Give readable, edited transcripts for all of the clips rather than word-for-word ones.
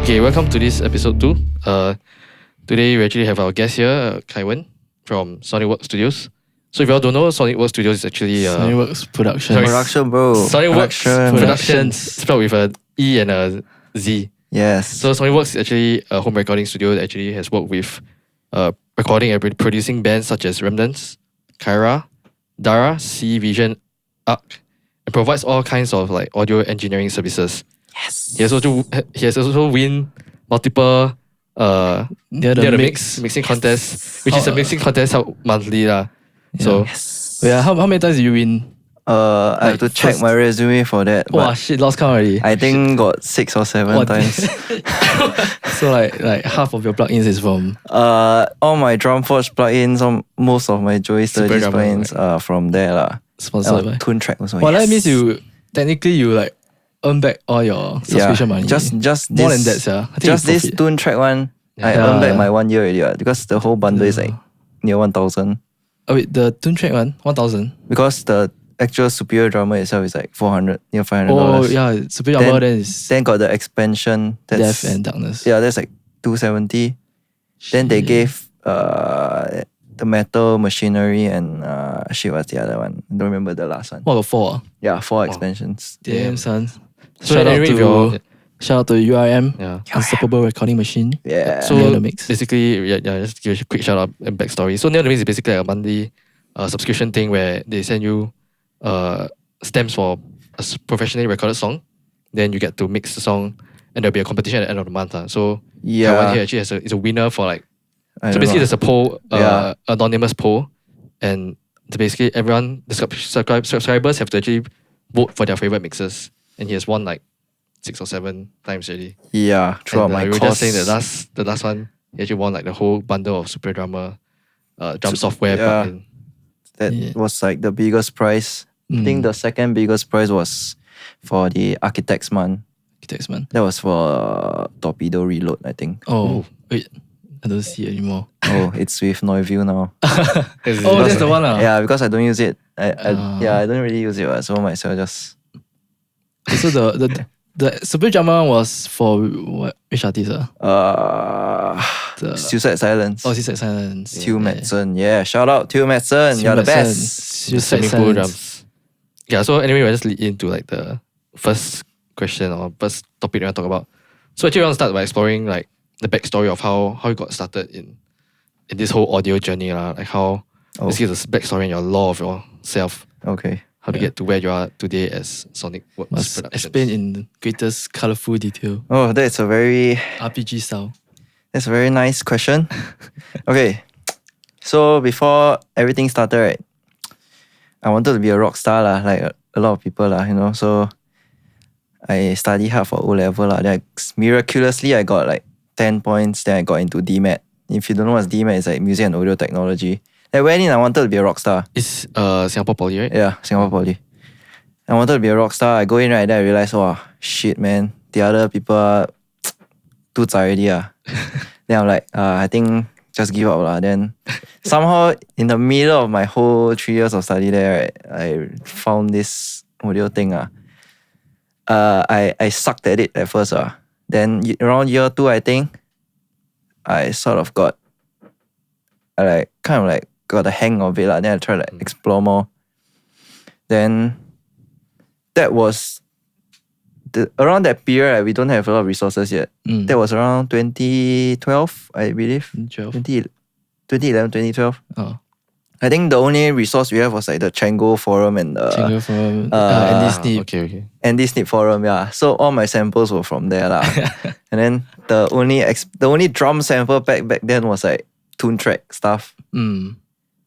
Okay, welcome to this episode 2. Today we actually have our guest here, Kaiwen from Sonicwerkz Studios. So if you all don't know, Sonicwerkz Studios is actually Sonicwerkz Productions. Production, bro. Sonicwerkz Productions, spelled with a E and a Z. Yes. So Sonicwerkz is actually a home recording studio that actually has worked with recording and producing bands such as Remnants, Kyra, Darah, Seavision, Arc, and provides all kinds of like audio engineering services. Yes. He has also win multiple near the mixing contest, which is a mixing contest held monthly lah. So Yeah, how many times did you win? I have to check my resume for that. Wow, shit, lost count already. I think got 6 or 7 times. So like half of your plugins is from All my Drumforge plugins, most of my Joey Sturgis Drummer, plugins are from there lah. sponsored by. Tune Track also. Well, that means you technically like earn back all your subscription money. Just more this, than that, sir. I think just this Tune Track one, I earned back my 1 year already because the whole bundle is like near 1,000. Oh wait, the Tune Track one, 1,000. Because the actual Superior Drummer itself is like 400, near $500. Oh yeah, Superior Drummer then is Then got the expansion. That's, Death and Darkness. Yeah, that's like 270. Then they gave the Metal Machinery and what's the other one? I don't remember the last one. What got 4? Yeah, 4 expansions. Damn, son. So Shout anyway, out to URM, yeah. Unstoppable Recording Machine. Yeah. So Near the Mix. basically, just give a quick shout out and backstory. So Near the Mix is basically a monthly subscription thing where they send you stamps for a professionally recorded song. Then you get to mix the song, and there'll be a competition at the end of the month. So Kaiwen here actually is a winner for like. So basically, there's a poll, anonymous poll, and basically everyone, the subscribers have to actually vote for their favorite mixes, and he has won like 6 or 7 times already. Yeah, throughout my we were course. just saying that the last one, he actually won like the whole bundle of Super Drummer drum software plugin. That was like the biggest prize. I think the second biggest prize was for the Architects Month. Architects, man. That was for Torpedo Reload, I think. Oh, wait. I don't see it anymore. Oh, it's with Noiview now. Oh, that's the one. Yeah, because I don't use it. I don't really use it, so might as well just. So the Super Drummer was for which artist? Suicide Silence. Oh, Suicide Silence. Tew Madsen. Yeah, shout out Tew Madsen. You're the best. Suicide Swimming pool Silence. drums. Yeah, so anyway, we'll just lead into like the first question or first topic we want to talk about. So actually, we want to start by exploring like the backstory of how you got started in this whole audio journey. Like how basically the backstory and your lore of yourself. Okay. How to get to where you are today as Sonicwerkz Must Productions. explain in greatest colourful detail. Oh, that's a very RPG nice question. Okay. So before everything started, right, I wanted to be a rock star lah, like a lot of people lah, you know. So I studied hard for O-level lah. Then miraculously I got like 10 points. Then I got into DMAT. If you don't know what's DMAT, it's like music and audio technology. I went in, I wanted to be a rock star. It's Singapore Poly, right? Yeah, Singapore Poly. I wanted to be a rock star. I go in right there, I realized, oh shit, man, the other people are too zai already. Then I'm like, I think just give up lah. Then somehow in the middle of my whole 3 years of study there, right, I found this audio thing. I sucked at it at first. Then around year 2, I think, I sort of got, got the hang of it. Then I tried to explore more. Then that was, around that period, right, we don't have a lot of resources yet. That was around 2012, I believe. 2011, 2012. Oh. I think the only resource we have was like the Chango forum and the Chango forum and Disney. Okay. and Disney forum, yeah. So all my samples were from there lah. And then the only drum sample back then was like Tune Track stuff.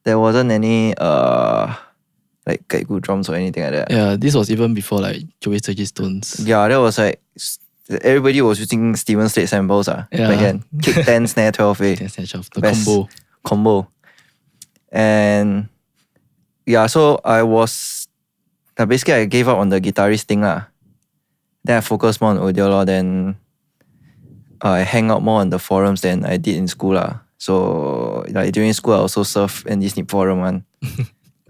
There wasn't any like good drums or anything like that. Yeah, this was even before like Joey Sturgis Tones. Yeah, that was like everybody was using Steven Slate samples back then. Kick 10, snare 12A. The Best combo. And yeah, so basically I gave up on the guitarist thing lah. Then I focused more on audio law. Then I hang out more on the forums than I did in school lah. So like during school I also surf and Disney forum one.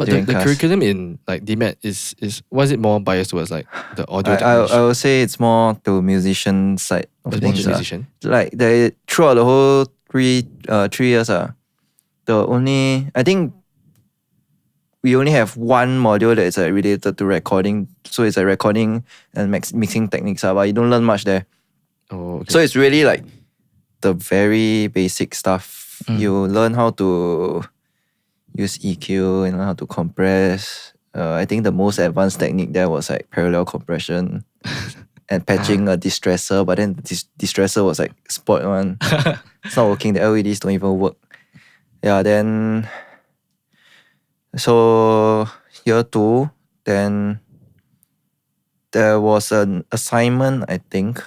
But during the class. curriculum in like DMAT is was it more biased towards like the audio I technician? would say it's more to musician side of It's more things. to musician. Like they throughout the whole 3 years, the only I think we only have one module that is related to recording. So it's recording and mixing techniques, but you don't learn much there. Oh, okay. So it's really like the very basic stuff. You learn how to use EQ and learn how to compress. I think the most advanced technique there was like parallel compression and patching a distressor, but then the distressor was like spoiled one. It's not working. The LEDs don't even work. Yeah, then so year 2, then there was an assignment, I think.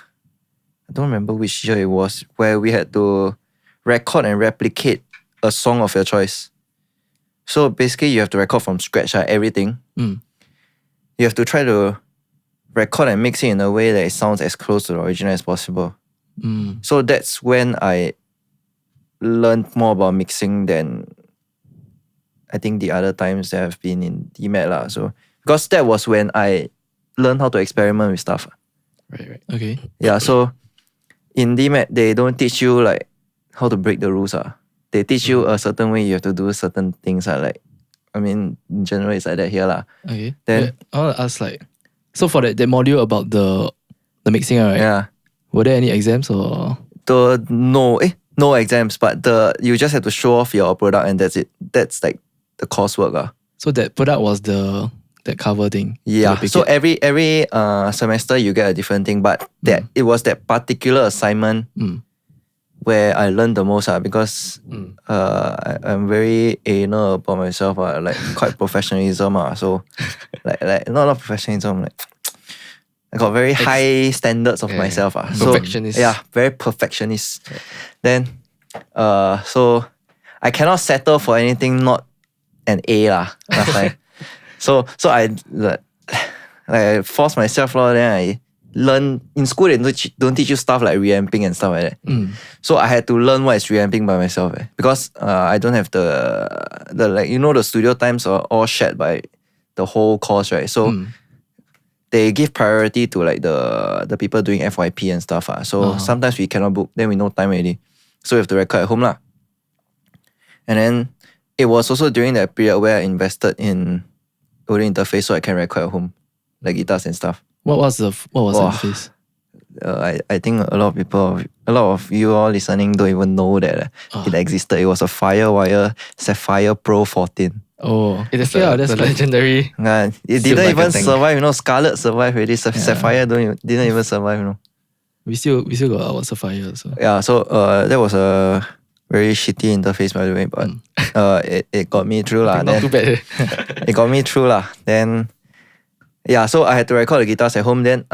I don't remember which year it was, where we had to record and replicate a song of your choice. So basically you have to record from scratch, everything. You have to try to record and mix it in a way that it sounds as close to the original as possible. So that's when I learned more about mixing than I think the other times that I've been in DMAT lah. So because that was when I learned how to experiment with stuff. Right. Okay. Yeah, so in DMAT they don't teach you like how to break the rules. They teach you a certain way you have to do certain things. Like I mean in general it's like that here lah. Okay. Then I want to ask like, so for that module about the mixing, right? yeah. Were there any exams or? No exams, but you just have to show off your product and that's it. That's like the coursework. So that product was that cover thing. Yeah. the So packet. every semester you get a different thing, but it was that particular assignment where I learned the most because I'm very anal about myself, like quite professionalism. So like not a lot of professionalism, like I got very high standards of myself. So, Perfectionist. yeah, very perfectionist. Then so I cannot settle for anything not an A last time. So I I force myself then I learn in school. They don't teach you stuff like reamping and stuff like that. So I had to learn what is reamping by myself because I don't have the like the studio times are all shared by the whole course, right? So they give priority to like the people doing FYP and stuff. So sometimes we cannot book, then we no time already. So we have to record at home lah. And then it was also during that period where I invested in audio interface so I can record at home, like guitars and stuff. What was the interface? I think a lot of you all listening don't even know that it existed. It was a Firewire Sapphire Pro 14. Oh, It is that's the good. legendary. It Still didn't like a even tank. survive. Scarlet survived already. Sapphire didn't even survive. We still got our Sapphire. So Yeah, so that was a very shitty interface by the way, but it got me through lah. Not too bad. It got me through lah. Then yeah, so I had to record the guitars at home. Then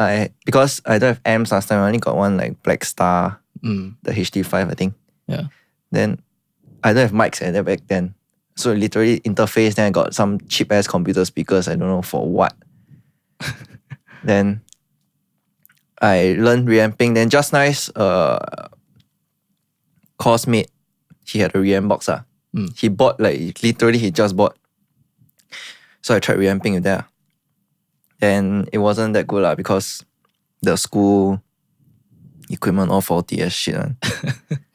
because I don't have amps last time, I only got one like Black Star, the HD5 I think. Yeah. Then I don't have mics at that back then. So literally interface, then I got some cheap ass computer speakers, I don't know for what. Then I learned reamping. Then just nice, course mate, he had a reamp box. He bought he just bought. So I tried reamping with that. Then it wasn't that good because the school equipment all faulty as shit.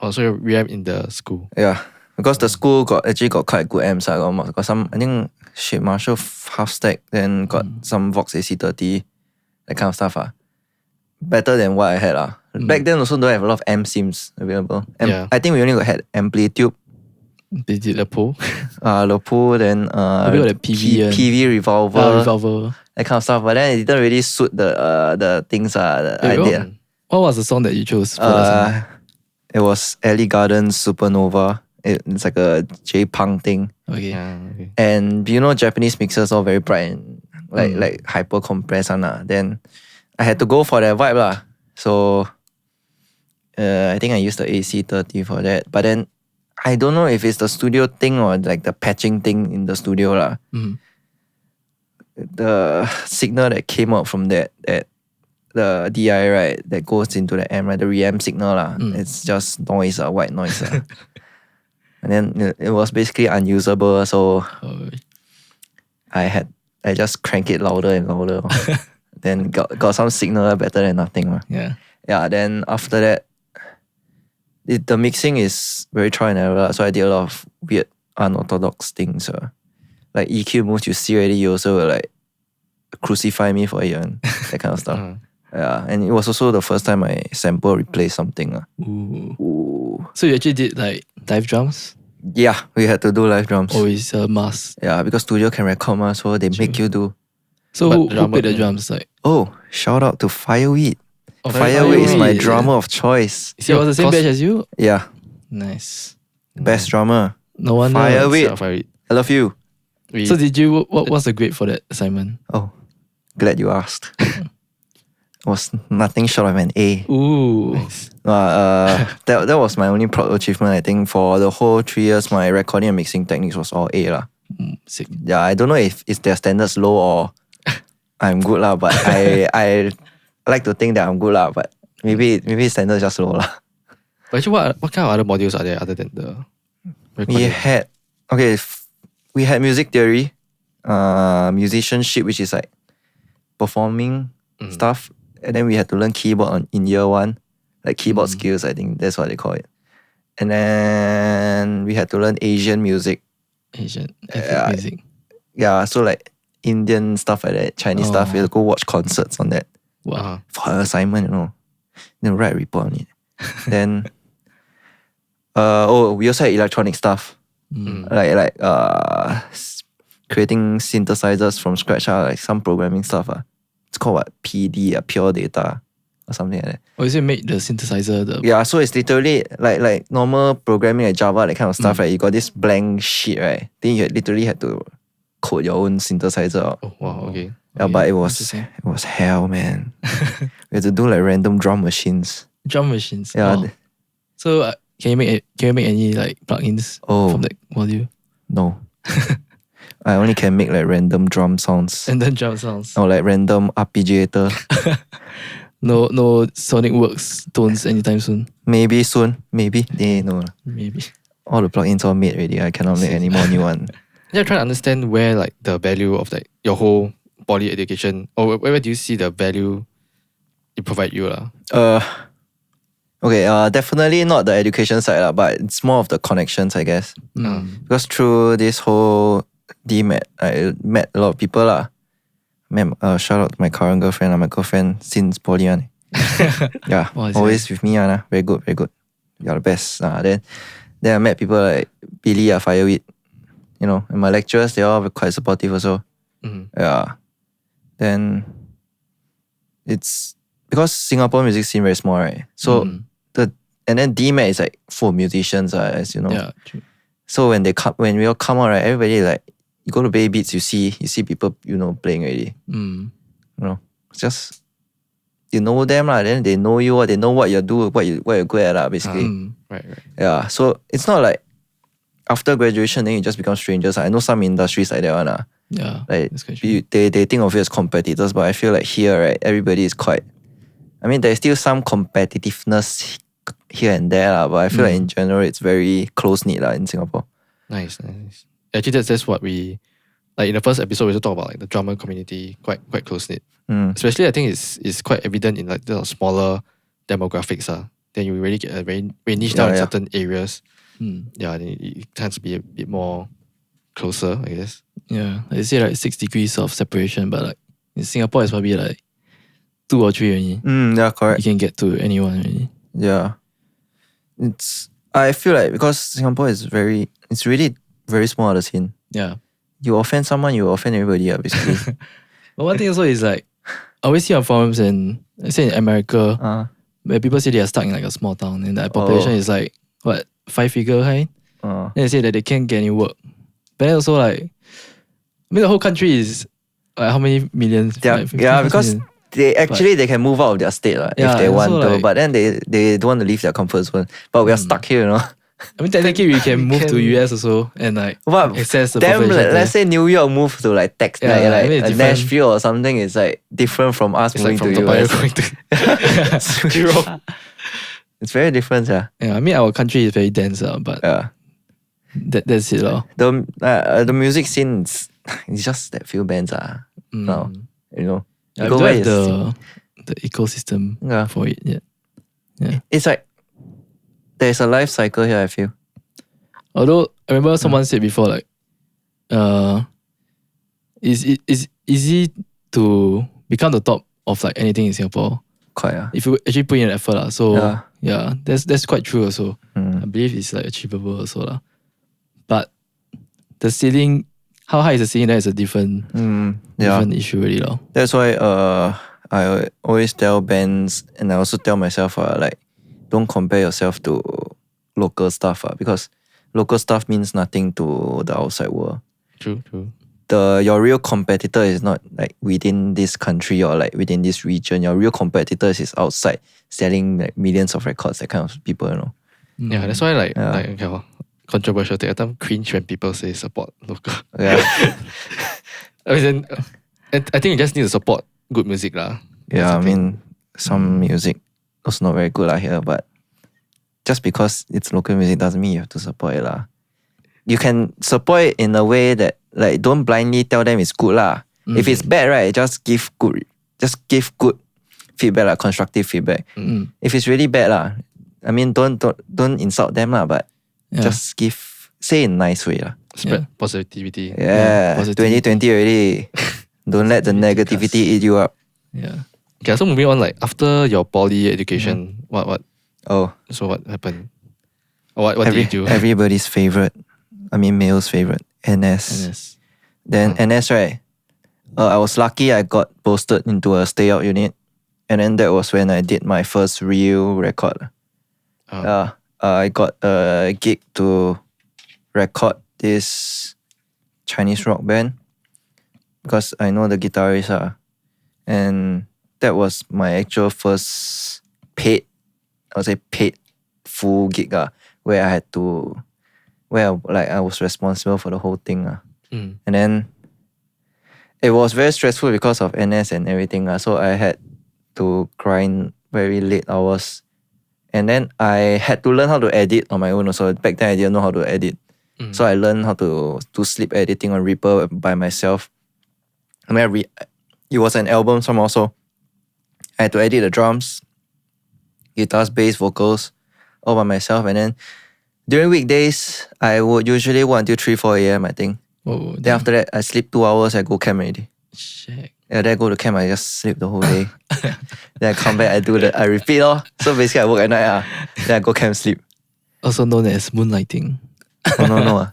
Also, you reamp in the school. Yeah, because the school actually got quite good amps. Got some, I think, Marshall half stack, then got some Vox AC30, that kind of stuff. Better than what I had. Back then also don't have a lot of amp sims available. Yeah. I think we only had Amplitude, they did a poll. Lopo, then Maybe got the PV and- PV Revolver, Revolver. that kind of stuff. But then it didn't really suit the things that I did. What was the song that you chose? For that song? It was Alley Gardens Supernova. It's like a J-punk thing. Okay. Yeah, okay. And Japanese mixers all very bright and like hyper compressed. Then I had to go for that vibe lah. So I think I used the AC30 for that. But then I don't know if it's the studio thing or like the patching thing in the studio lah. The signal that came out from that the DI, right, that goes into the amp, right, the reamp signal lah. It's just noise, white noise. And then it was basically unusable. So I just crank it louder and louder. Then got some signal better than nothing. Yeah. Yeah, then after that, the mixing is very trial and error. So I did a lot of weird, unorthodox things. Like EQ moves you see already, you also will like crucify me for it and that kind of stuff. Yeah, and it was also the first time I sample replaced something. Ooh. So you actually did like live drums? Yeah, we had to do live drums. Always a must. Yeah, because studio can record, so they make you do. So But who drummer- played the drums? Like, Oh, shout out to Fireweed. Oh, Fireweed is my Fireweed. drummer of choice. he was the same batch as you? Yeah, Nice. best drummer. No wonder. Fireweed. Fireweed. I love you. So did you? What's the grade for that assignment? Oh, glad you asked. It was nothing short of an A. Ooh. That was my only proud achievement. I think for the whole 3 years, my recording and mixing techniques was all A lah. Sick. Yeah, I don't know if their standards low or I'm good lah, but I like to think that I'm good lah, but maybe standards just low lah. But actually, what kind of other modules are there other than the recording? We had music theory, musicianship, which is like performing stuff, and then we had to learn keyboard in year 1, like keyboard skills. I think that's what they call it. And then we had to learn Asian music. Asian ethnic music. Yeah, so like Indian stuff like that, Chinese stuff. We had to go watch concerts on that Wow. for an assignment, Then write a report on it. Then we also had electronic stuff. Like creating synthesizers from scratch, like some programming stuff. It's called what? PD, pure data or something like that. Oh, is it make the synthesizer? Yeah, so it's literally like normal programming like Java, that kind of stuff, right? You got this blank sheet, right? Then you literally had to code your own synthesizer out. Oh, wow, okay. Yeah, but it was Interesting. hell, man. We had to do like random drum machines. Drum machines. Yeah. Wow. So can you make any like plugins from that module? No. I only can make like random drum sounds. And then drum sounds. Or like random arpeggiator. No Sonicwerkz tones anytime soon. Maybe soon. Maybe. No. Maybe. All the plugins all made already. I cannot make any more new one. Yeah, trying to understand where like the value of like your whole poly education, or where do you see the value it provide you lah? Definitely not the education side, but it's more of the connections, I guess. Because through this whole DMAT, I met a lot of people lah. Shout out to my current girlfriend, my girlfriend since poly. Yeah, Wow, always with me. Very good. You're the best. Then I met people like Billy, Fireweed. And my lecturers, they're all quite supportive also. Yeah. Then it's because Singapore music scene very small, right? So and then DMAT is like full of musicians, as you know. Yeah, true. So when we all come out, right, everybody like you go to Bay Beats, you see people playing already. It's just you know them lah. Then they know you, they know what you do, what you're good at basically. Right. Yeah. So it's not like after graduation then you just become strangers. I know some industries like that one. Yeah. Like that's quite true. they think of you as competitors, but I feel like here, right, everybody is quite. I mean, there's still some competitiveness here and there, but I feel like in general it's very close knit in Singapore. Nice. Actually, that's what we like in the first episode. We also talk about like the drummer community quite close knit. Especially, I think it's quite evident in like the smaller demographics. Then you really get a very niche down in certain areas. Yeah, then it tends to be a bit more closer, I guess. Yeah, they say like 6 degrees of separation, but like in Singapore it's probably like 2 or 3 only. Yeah, correct. You can get to anyone already. Yeah. I feel like because Singapore is it's really very small, the scene. Yeah. You offend someone, you offend everybody, basically. But one thing also is like, I always see on forums and let's say in America, where people say they are stuck in like a small town and the population is like, 5-figure high? Then they say that they can't get any work. But then also like, I mean the whole country is how many millions? Because they can move out of their state if they want to, but then they don't want to leave their comfort zone. But we are stuck here, I mean technically we can move to US also and like access the population. Let's say New York move to like Texas, I mean, Nashville or something is like different from us moving like from to US. going to Europe. It's very different, Yeah, I mean our country is very dense, but that's it. The music scene it's just that few bands now, you know. I You don't go where have it's- the ecosystem Yeah. for it yet. Yeah. It's like there's a life cycle here, I feel. Although I remember someone said before, like, it's easy to become the top of like anything in Singapore Quite if you actually put in an effort. So Yeah. yeah, that's quite true also. Mm. I believe it's like achievable also. But the ceiling, how high is the ceiling, that is a different issue really. That's why I always tell bands, and I also tell myself like, don't compare yourself to local stuff because local stuff means nothing to the outside world. True. Your real competitor is not like within this country or like within this region. Your real competitor is outside, selling like millions of records, that kind of people, you know. Yeah, that's why like Yeah. like okay, controversial thing. I time cringe when people say support local. Yeah. I mean, I think you just need to support good music lah. Yeah, I mean, some music was not very good here, but just because it's local music doesn't mean you have to support it lah. You can support it in a way that like don't blindly tell them it's good lah. If it's bad, right, just give good feedback, like constructive feedback. If it's really bad lah, I mean don't insult them lah, but just say in a nice way lah. Spread positivity. Yeah, positivity. 2020 already. Don't let the negativity eat you up. Yeah. Okay, so moving on, like after your poly education, what happened? Or what did you do? Everybody's favorite. I mean, male's favorite. NS. Then NS, right? I was lucky I got posted into a stay out unit. And then that was when I did my first real record. I got a gig to record this Chinese rock band because I know the guitarist. And that was my actual first paid full gig where I was responsible for the whole thing. And then it was very stressful because of NS and everything. So I had to grind very late hours. And then I had to learn how to edit on my own also. Back then I didn't know how to edit. So I learned how to do sleep editing on Reaper by myself. I mean, it was an album song also. I had to edit the drums, guitars, bass, vocals, all by myself. And then during weekdays, I would usually work until 3-4 a.m. I think. Oh, then after that, I sleep 2 hours, I go camp already. Shit. Yeah, then I go to camp, I just sleep the whole day. Then I come back, I repeat. So basically I work at night. Then I go camp, sleep. Also known as moonlighting. Oh, no.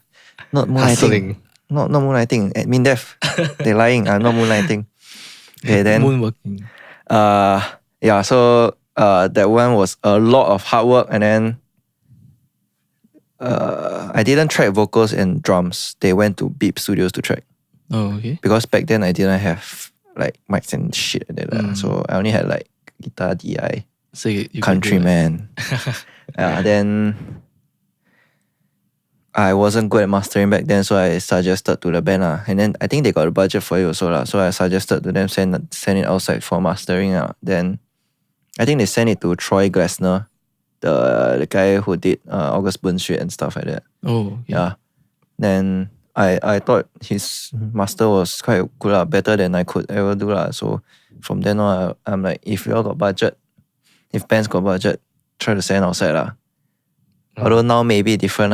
Not moonlighting. Hustling. Not moonlighting. Admin deaf. They're lying. I'm not moonlighting. Okay, then. Moonworking. So that one was a lot of hard work, and then I didn't track vocals and drums. They went to Beep Studios to track. Oh, okay. Because back then I didn't have like mics and shit like that. So I only had like guitar DI, So you Countryman. Then I wasn't good at mastering back then, so I suggested to the band. And then I think they got a budget for it also. So I suggested to them send it outside for mastering. Then I think they sent it to Troy Glessner, the guy who did August Burn Street and stuff like that. Oh, okay. Yeah. Then I thought his master was quite good, better than I could ever do. So from then on, I'm like, if you all got budget, if bands got budget, try to send outside. Although now maybe different.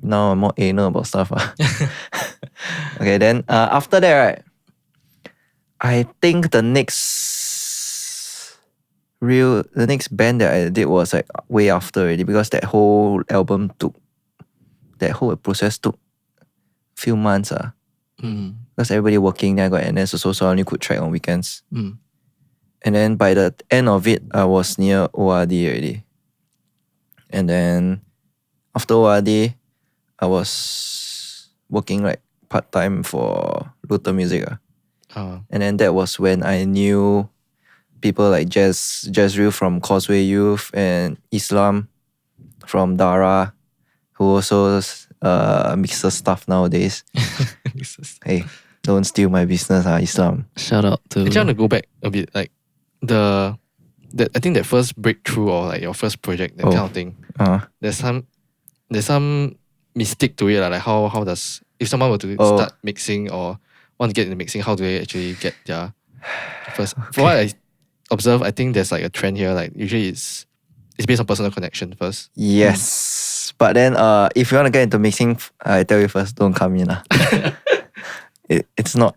Now I'm more anal about stuff. Okay, then after that, right, I think the next band that I did was like way after already, because that whole process took few months. Because everybody working, then I got NS also, so I only could track on weekends. And then by the end of it, I was near ORD already. And then after ORD, I was working like part-time for Luther Music. And then that was when I knew people like Jezreel from Causeway Youth and Islam from Darah, who also mixes stuff nowadays. Hey, don't steal my business, Islam. Shout out to... Actually, I want to go back a bit, like I think that first breakthrough or like your first project, that kind of thing. There's some mystic to it, like how does, if someone were to start mixing or want to get into mixing, how do they actually get their first? From what I observe, I think there's like a trend here. Like usually it's based on personal connection first. Yes. But then if you want to get into mixing, I tell you first, don't come in. It's not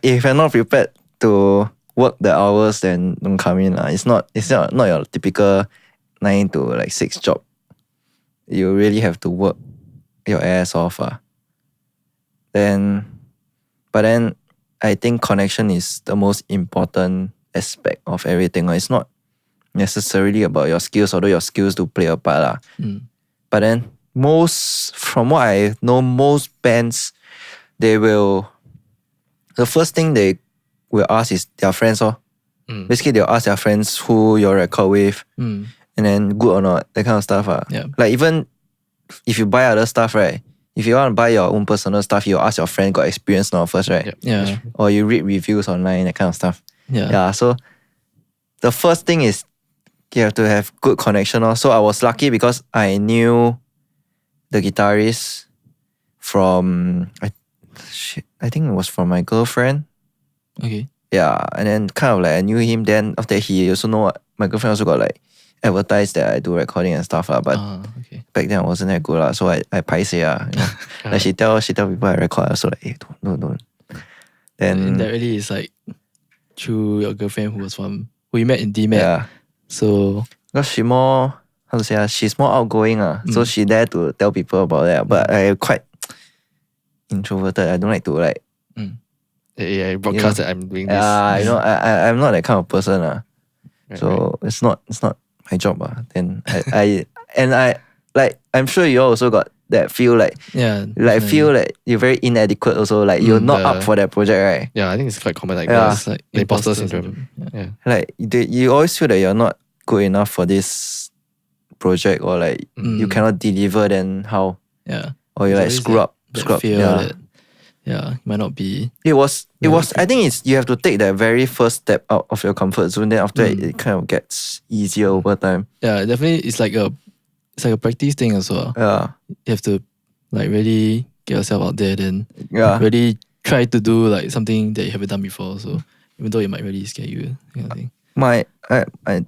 if you're not prepared to work the hours, then don't come in. It's not your typical 9 to like 6 job. You really have to work your ass off. But then I think connection is the most important aspect of everything. It's not necessarily about your skills, although your skills do play a part. But then from what I know, most bands, the first thing they will ask is their friends. Basically, they'll ask their friends who you record with, and then good or not, that kind of stuff. Like even if you buy other stuff, right? If you want to buy your own personal stuff, you ask your friend got experience now first, right? Yeah. Or you read reviews online, that kind of stuff. Yeah. So the first thing is you have to have good connection. So I was lucky because I knew the guitarist from, I think it was from my girlfriend. Okay. Yeah, and then kind of like I knew him. Then after he also know my girlfriend also got like advertised that I do recording and stuff. But back then I wasn't that good. So I paiseh. You know? Like she tell people I record. I so like, hey, don't. Then indirectly it's like through your girlfriend who you met in DMAT. Yeah. So because she more, how to say, she's more outgoing. So she dare to tell people about that. But I'm quite introverted. I don't like to like broadcast that I'm doing this. I'm not that kind of person. Right, so it's not my job. Then I like, I'm sure you also got that feel like feel like you're very inadequate also, like you're not up for that project, right? Yeah, I think it's quite common, like it's like the imposter syndrome. Yeah. Like you always feel that you're not good enough for this project, or like you cannot deliver, then how? Yeah. Or you like screw up. That might not be. It was I think you have to take that very first step out of your comfort zone, then after it kind of gets easier over time. Yeah, definitely it's like a practice thing as well. Yeah. You have to like really get yourself out there, then really try to do like something that you haven't done before. So even though it might really scare you, kind of thing.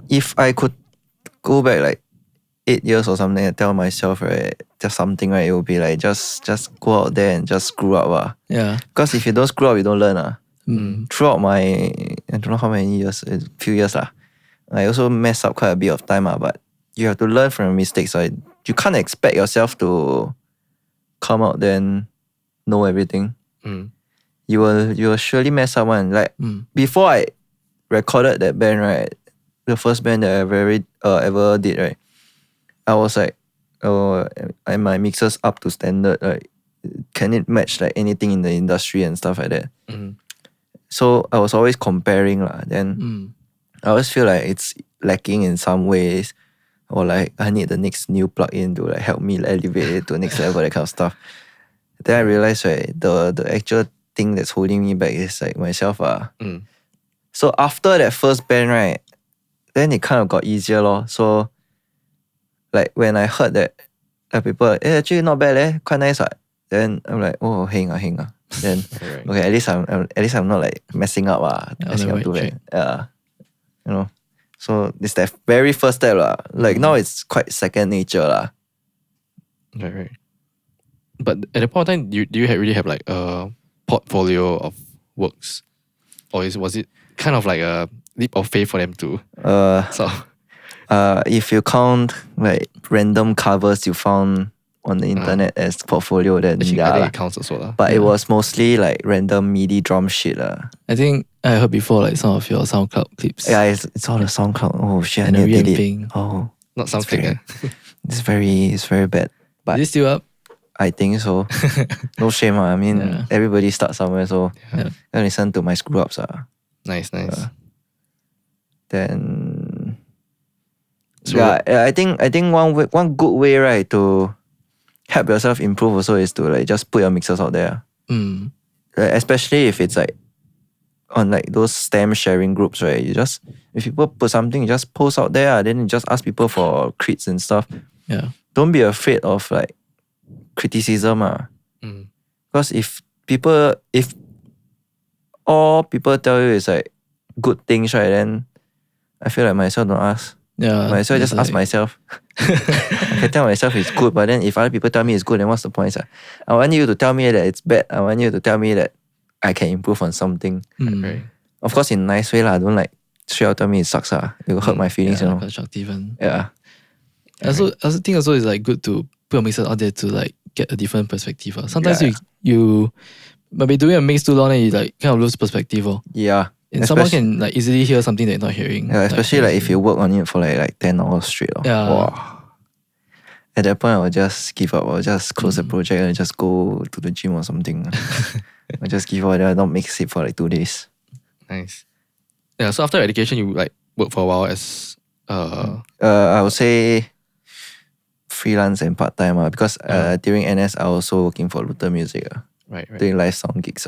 If I could go back like 8 years or something and tell myself, right, just something, right, it would be like just go out there and just screw up. Yeah. Because if you don't screw up, you don't learn. Throughout my, I don't know how many years, a few years, I also messed up quite a bit of time, but you have to learn from your mistakes. You can't expect yourself to come out there and know everything. You will surely mess up one. Like before I recorded that band, right, the first band that I ever did, right, I was like, and my mixers up to standard? Like, can it match like anything in the industry and stuff like that? So I was always comparing. Then I always feel like it's lacking in some ways, or like I need the next new plugin to like help me elevate it to the next level, that kind of stuff. Then I realized, right, the actual thing that's holding me back is like myself. So after that first band, right, then it kind of got easier. So like when I heard that people like, actually not bad, quite nice. Then I'm like, oh, hang. Then okay, at least I'm not like messing up. Messing up too bad. You know. So it's that very first step. Like now it's quite second nature. Right. But at the point of time, do you really have like a portfolio of works? Or was it kind of like a leap of faith for them to if you count like random covers you found on the internet as portfolio, then actually, I think it counts also. But it was mostly like random MIDI drum shit. I think I heard before like some of your SoundCloud clips. Yeah, it's all the SoundCloud. Oh shit, and I need to delete. Oh, not SoundCloud. It's very bad. But is it still up? I think so. No shame. I mean, everybody starts somewhere, so I listen to my screw ups. Nice. Then I think one good way, right, to help yourself improve also is to like just put your mixers out there. Especially if it's like on like those stem sharing groups, right? If people put something, you just post out there, then you just ask people for crits and stuff. Yeah. Don't be afraid of like criticism. Because if all people tell you is like good things, right? Then I feel like myself don't ask. Yeah. Might as well just ask myself. I can tell myself it's good, but then if other people tell me it's good, then what's the point? Sir? I want you to tell me that it's bad. I want you to tell me that I can improve on something. Right. Of course, in a nice way, lah. Don't like straight out tell me it sucks. It will hurt my feelings, you know. Constructive. Yeah. I also think also it's like good to put a mixer out there to like get a different perspective. Sometimes you might be doing a mix too long and you like kind of lose perspective. Yeah. And someone can like easily hear something they're not hearing. Yeah, especially like if you work on it for like 10 hours straight. Yeah. Wow. At that point, I will just give up. I'll just close the project and just go to the gym or something. I'll just give up and I'll not mix it for like 2 days. Nice. Yeah, so after education, you like work for a while as I would say freelance and part-time because during NS, I was also working for Luther Music. Right. Doing live sound gigs.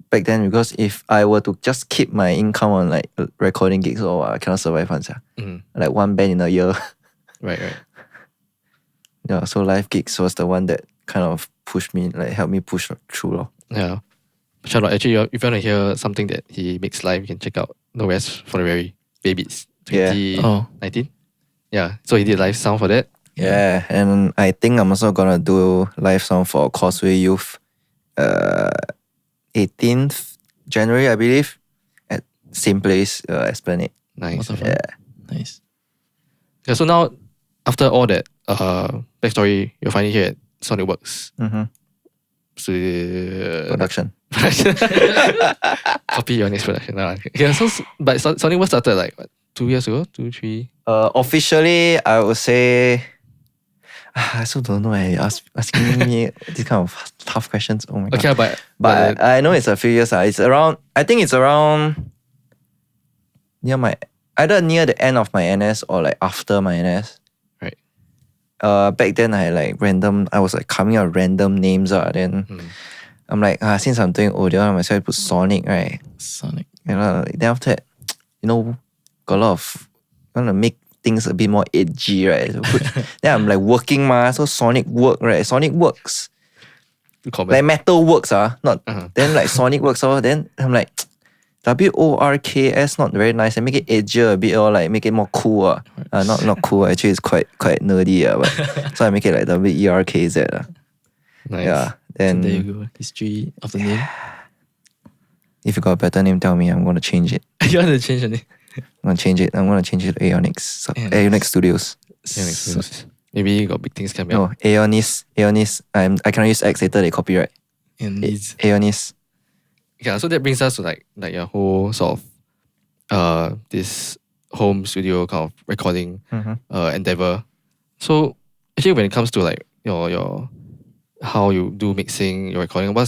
Back then, because if I were to just keep my income on like recording gigs, I cannot survive once. Like one band in a year. Right. Yeah, so live gigs was the one that kind of pushed me, like helped me push through. Yeah. Shout out, actually, if you want to hear something that he makes live, you can check out No Rest for the Very Babies 2019. Yeah, so he did live sound for that. Yeah, and I think I'm also gonna do live sound for Causeway Youth 18th January, I believe, at same place, Esplanade. Nice. Yeah. Nice. Yeah, so now, after all that backstory, you're finally here at Sonicwerkz. Production. Copy your next production. Yeah, so, but Sonicwerkz started like what, 2 years ago? 2, 3? Officially, I would say... I also don't know. Asking me these kind of tough questions. Oh my god. Okay, but I know it's a few years. It's around. I think it's around either near the end of my NS or like after my NS. Right. Back then I had like I was like coming out with random names. Then I'm like, since I'm doing audio, I might as well put Sonic, right? Sonic. You know, then after that, got a lot of want to make things a bit more edgy, right? So then I'm like working so Sonicwerkz, right? Sonicwerkz. Like metal works, not then like Sonicwerkz, then I'm like WORKS not very nice and make it edgier a bit or like make it more cool. Not cool, actually it's quite nerdy, but so I make it like WERKZ. Nice. Yeah. Then so there you go. History of the name. If you got a better name, tell me. I'm gonna change it. You want to change the name? I'm gonna change it. I'm gonna change it to Aeonix. Aeonix Studios. Maybe you got big things coming No, up. Aeonix. I cannot use X later, they copyright. Aeonix. Yeah, so that brings us to like your whole sort of this home studio kind of recording endeavor. So actually when it comes to like your how you do mixing, your recording, I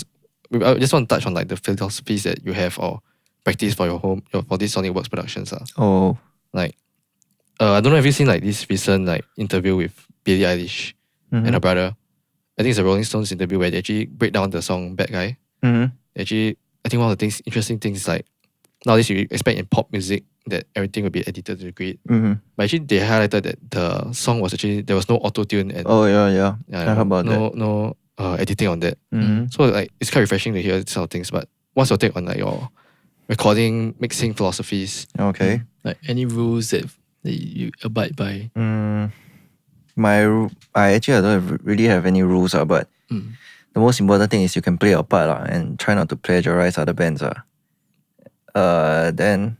just want to touch on like the philosophies that you have or practice for for these Sonicwerkz Productions. Like I don't know if you've seen like this recent like interview with Billie Eilish and her brother. I think it's a Rolling Stones interview where they actually break down the song Bad Guy. Actually, I think one of the interesting things is like nowadays you expect in pop music that everything will be edited to the grid. But actually they highlighted that the song was actually, there was no auto-tune and I heard about that. No editing on that. So like it's quite refreshing to hear these sort of things. But what's your take on like your recording, mixing philosophies? Okay. Like any rules that you abide by? I don't really have any rules, but the most important thing is you can play your part and try not to plagiarize other bands. Then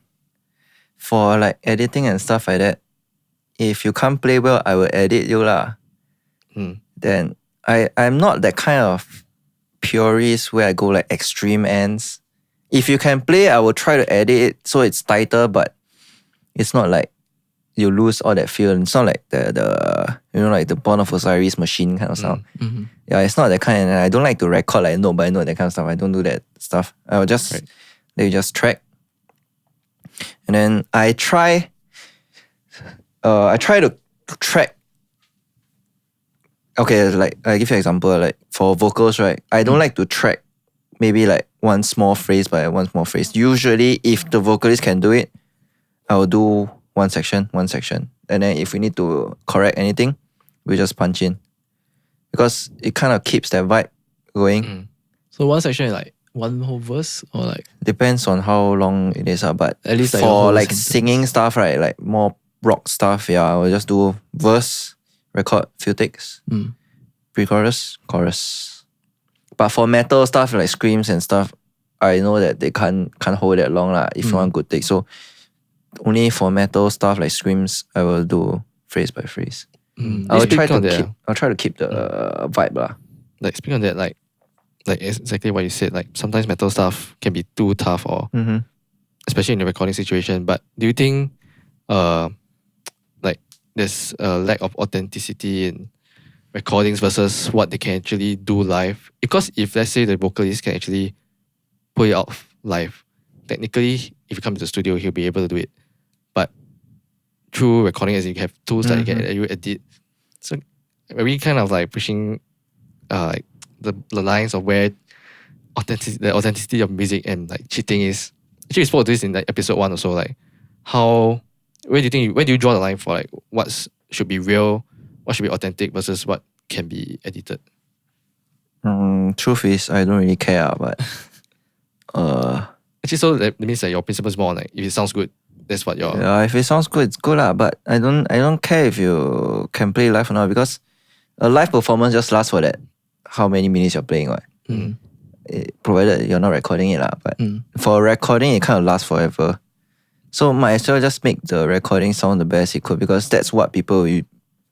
for like editing and stuff like that, if you can't play well, I will edit you Then I'm not that kind of purist where I go like extreme ends. If you can play, I will try to edit it so it's tighter, but it's not like you lose all that feel. It's not like the like the Born of Osiris machine kind of sound. Yeah, it's not that kind. And I don't like to record like note by note, that kind of stuff. I don't do that stuff. I will just let you just track. And then I try to track. Okay, like I give you an example. Like for vocals, right? I don't like to track maybe like one small phrase by one small phrase. Usually, if the vocalist can do it, I will do one section. And then if we need to correct anything, we just punch in. Because it kind of keeps that vibe going. So one section is like one whole verse or like Depends on how long it is, but at least like a for whole like sentence. singing stuff, right? Like more rock stuff, yeah, I will just do verse, record, few takes, pre-chorus, chorus. But for metal stuff like screams and stuff, I know that they can't hold that long lah if you want good take. So only for metal stuff like screams, I will do phrase by phrase. I'll try to keep the vibe lah. Like speaking on that, like exactly what you said, like sometimes metal stuff can be too tough or especially in the recording situation. But do you think like there's a lack of authenticity in recordings versus what they can actually do live? Because if let's say the vocalist can actually put it out live, technically if you come to the studio he'll be able to do it. But through recording, as you have tools that you edit, so are we kind of like pushing like the lines of where the authenticity of music and like cheating is? Actually we spoke about this in like episode 1 or so, like where do you draw the line for like what should be real, what should be authentic versus what can be edited? Truth is I don't really care, but actually, so that means that your principle is more on like if it sounds good, that's what your if it sounds good, it's good lah. But I don't care if you can play live or not, because a live performance just lasts for that how many minutes you're playing, right? Provided you're not recording it lah. But for recording, it kind of lasts forever. So might as well just make the recording sound the best it could, because that's what people will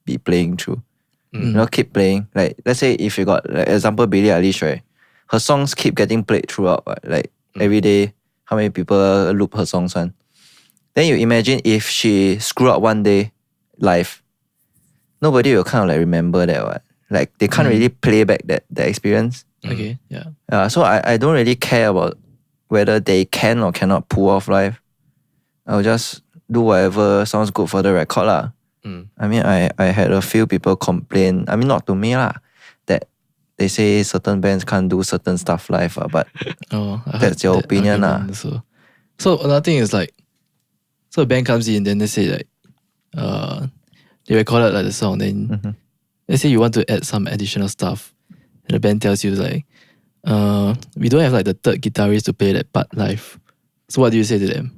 be playing through. You know, keep playing. Like let's say if you got like example Billie Eilish, right? Her songs keep getting played throughout, right? Like every day, how many people loop her songs on? Then you imagine if she screw up one day live, nobody will kind of like remember that, what? Like they can't really play back that experience. Okay, yeah. So I don't really care about whether they can or cannot pull off live. I'll just do whatever sounds good for the record lah. I mean, I had a few people complain, I mean not to me lah, that they say certain bands can't do certain stuff live, but that's your opinion lah. So another thing is like, so a band comes in, then they say like, they recorded like the song, then let's say you want to add some additional stuff, and the band tells you like, we don't have like the third guitarist to play that part live. So what do you say to them?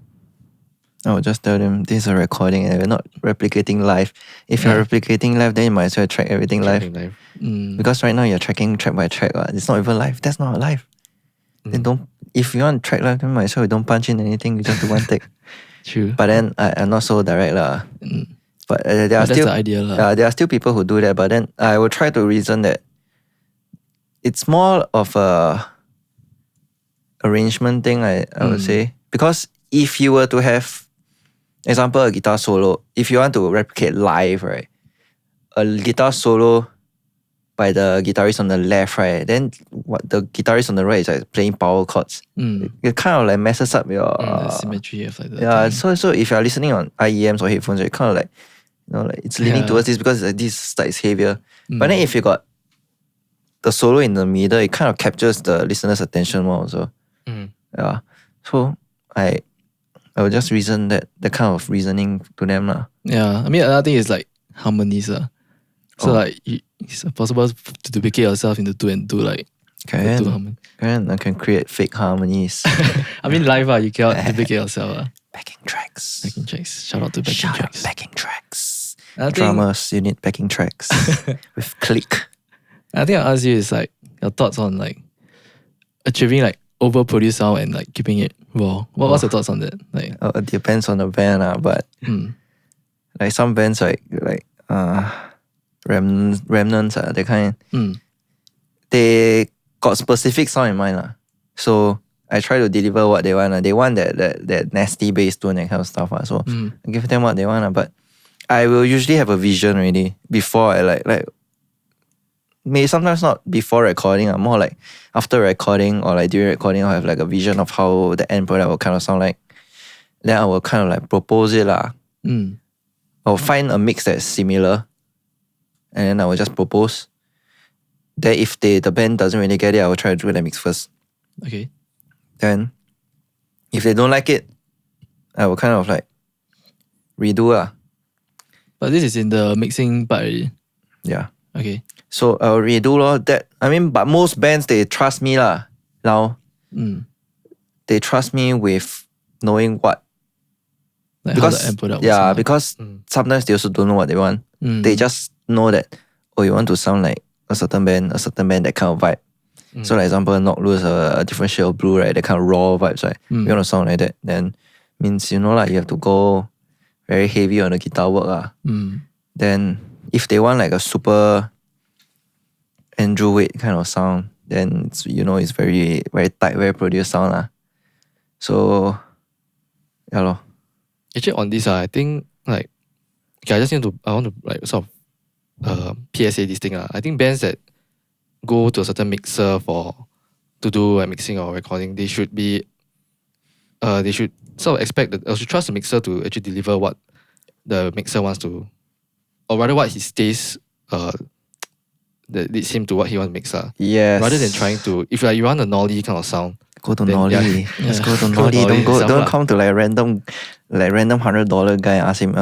I would just tell them this is a recording and we're not replicating live. If you're replicating live, then you might as well track everything live. Because right now you're tracking track by track. It's not even live. That's not live. Then don't. If you want to track live, then might as well you don't punch in anything. You just do one take. True. But then I'm not so direct lah. But there are still the idea lah. There are still people who do that. But then I will try to reason that it's more of a arrangement thing. I would say, because if you were to have, example, a guitar solo, if you want to replicate live, right, a guitar solo by the guitarist on the left, right, then what the guitarist on the right is like playing power chords. It kind of like messes up your the symmetry of like the thing. So if you're listening on IEMs or headphones, it kind of like, you know, like it's leaning towards this because like, this side is heavier. But then if you got the solo in the middle, it kind of captures the listener's attention more also. Yeah. So I would just reason that kind of reasoning to them lah. Yeah, I mean another thing is like harmonies lah. So like it's possible to duplicate yourself into two and do like two harmonies. I can create fake harmonies. I mean live you cannot duplicate yourself. Backing tracks. Shout out to backing tracks. Backing tracks. Another Drummers, you need backing tracks with click. I think I'll ask you is like your thoughts on like achieving like overproduced sound and like keeping it raw. What's your thoughts on that? Like, it depends on the band but like some bands like Remnants they kind they got specific sound in mind lah. So I try to deliver what they want. They want that nasty bass tone and kind of stuff so I give them what they want but I will usually have a vision already before I like maybe sometimes not before recording, more like after recording or like during recording, I'll have like a vision of how the end product will kind of sound like. Then I will kind of like propose it lah. I'll find a mix that's similar and then I will just propose. Then if the band doesn't really get it, I will try to do the mix first. Okay. Then if they don't like it, I will kind of like redo lah. But this is in the mixing part already. Yeah. Okay. So I'll redo that. I mean, but most bands, they trust me lah now. they trust me with knowing what. Like Because how the end product will yeah, sound like. because sometimes they also don't know what they want. They just know that, oh, you want to sound like a certain band, that kind of vibe. So, like example, Knock Loose, a different shade of blue, right? That kind of raw vibes, right? You want to sound like that, then means you know, like you have to go very heavy on the guitar work, Then if they want like a super Andrew Wade kind of sound, then it's, you know, it's very very tight, very produced sound, So, yeah, lor. Actually, on this, I think like okay, I want to like sort of PSA this thing. I think bands that go to a certain mixer to do a mixing or recording, they should they should sort of expect that, or should trust the mixer to actually deliver what the mixer wants to, or rather what his taste that leads him to what he wants to mix. Yes. Rather than trying to, if like you want a nolly kind of sound, go to then Nolly. yeah. Just go to Go Nolly. Nolly itself Don't lah. come to like random $100 guy and ask him,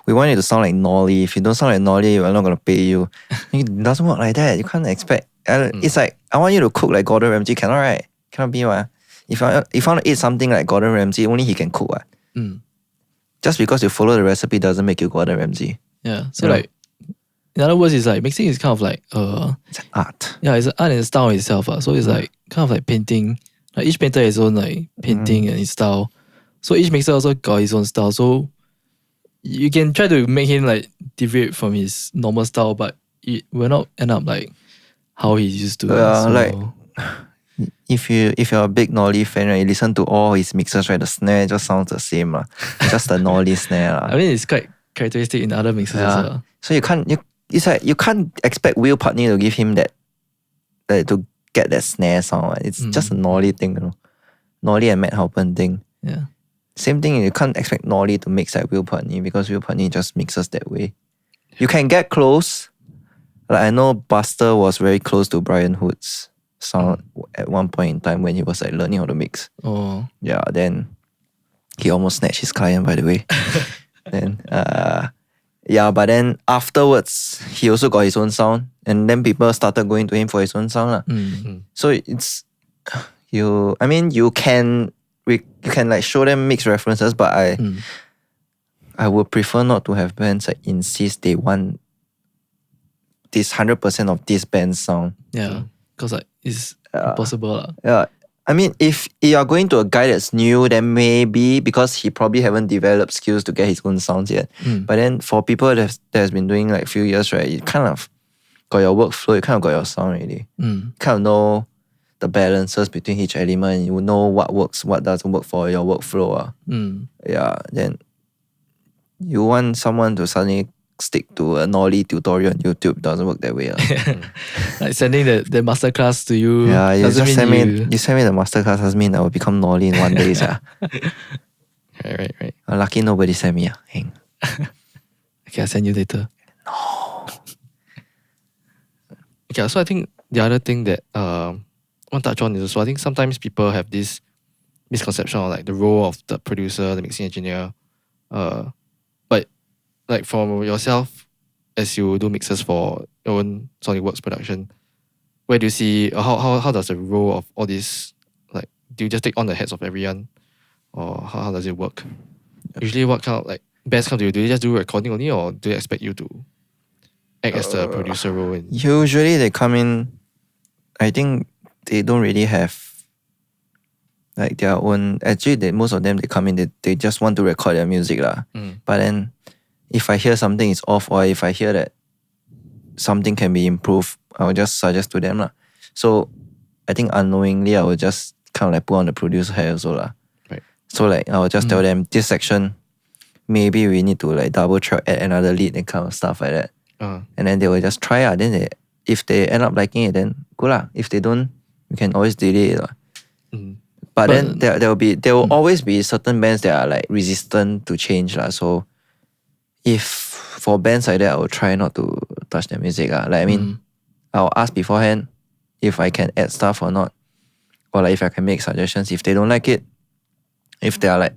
we want you to sound like Nolly. If you don't sound like Nolly, we're not gonna pay you. It doesn't work like that. You can't expect. It's like, I want you to cook like Gordon Ramsay. Cannot, right? Cannot be, what? If I want to eat something like Gordon Ramsay, only he can cook, what? Just because you follow the recipe doesn't make you Gordon Ramsay. Yeah. So like, in other words, it's like mixing is kind of like it's an art. Yeah, it's an art and style itself. So it's like kind of like painting. Like each painter has his own like painting and his style. So each mixer also got his own style. So you can try to make him like deviate from his normal style, but it will not end up like how he's used to. Like if you're a big Nolly fan, right, you listen to all his mixes, right, the snare just sounds the same, just the Nolly snare. I mean, it's quite characteristic in other mixes as well. So it's like you can't expect Will Putney to give him that to get that snare sound. It's just a Nolly thing, you know. Nolly and Matt Halpern thing. Yeah. Same thing, you can't expect Nolly to mix like Will Putney because Will Putney just mixes that way. You can get close. Like I know Buster was very close to Brian Hood's sound at one point in time when he was like learning how to mix. Oh. Yeah, then he almost snatched his client, by the way. Then yeah, but then afterwards he also got his own sound, and then people started going to him for his own sound. So it's you can like show them mixed references, but I would prefer not to have bands that insist they want this 100% of this band's sound. Yeah, because like it's impossible. Yeah. I mean, if you are going to a guy that's new, then maybe because he probably haven't developed skills to get his own sounds yet. But then for people that has been doing like a few years, right, you kind of got your workflow, you kind of got your sound already. You kind of know the balances between each element. You know what works, what doesn't work for your workflow. Yeah, then you want someone to suddenly stick to a Nolly tutorial on YouTube, doesn't work that way. Like sending the masterclass to you. Yeah, you doesn't just mean you send me the masterclass doesn't mean I will become Nolly in one day. Right. Lucky nobody sent me. Hang. Okay, I'll send you later. No. Okay, so I think the other thing that I want to touch on is also, I think sometimes people have this misconception of like the role of the producer, the mixing engineer. But like for yourself, as you do mixes for your own Sonicwerkz production, where do you see, how does the role of all this, like, do you just take on the heads of everyone, or how does it work? Usually what kind of like bands come to you? Do they just do recording only, or do they expect you to act as the producer role? Usually they come in, I think they don't really have like their own, actually most of them they come in, they just want to record their music. But then if I hear something is off, or if I hear that something can be improved, I will just suggest to them. So I think unknowingly I will just kind of like put on the producer hat also. Right. So like I will just tell them this section, maybe we need to like double track, add another lead and kind of stuff like that. And then they will just try. Then if they end up liking it, then good. If they don't, we can always delay it. But then there will always be certain bands that are like resistant to change. So if for bands like that, I will try not to touch their music. Like I mean, I'll ask beforehand if I can add stuff or not, or like if I can make suggestions. If they don't like it, if they are like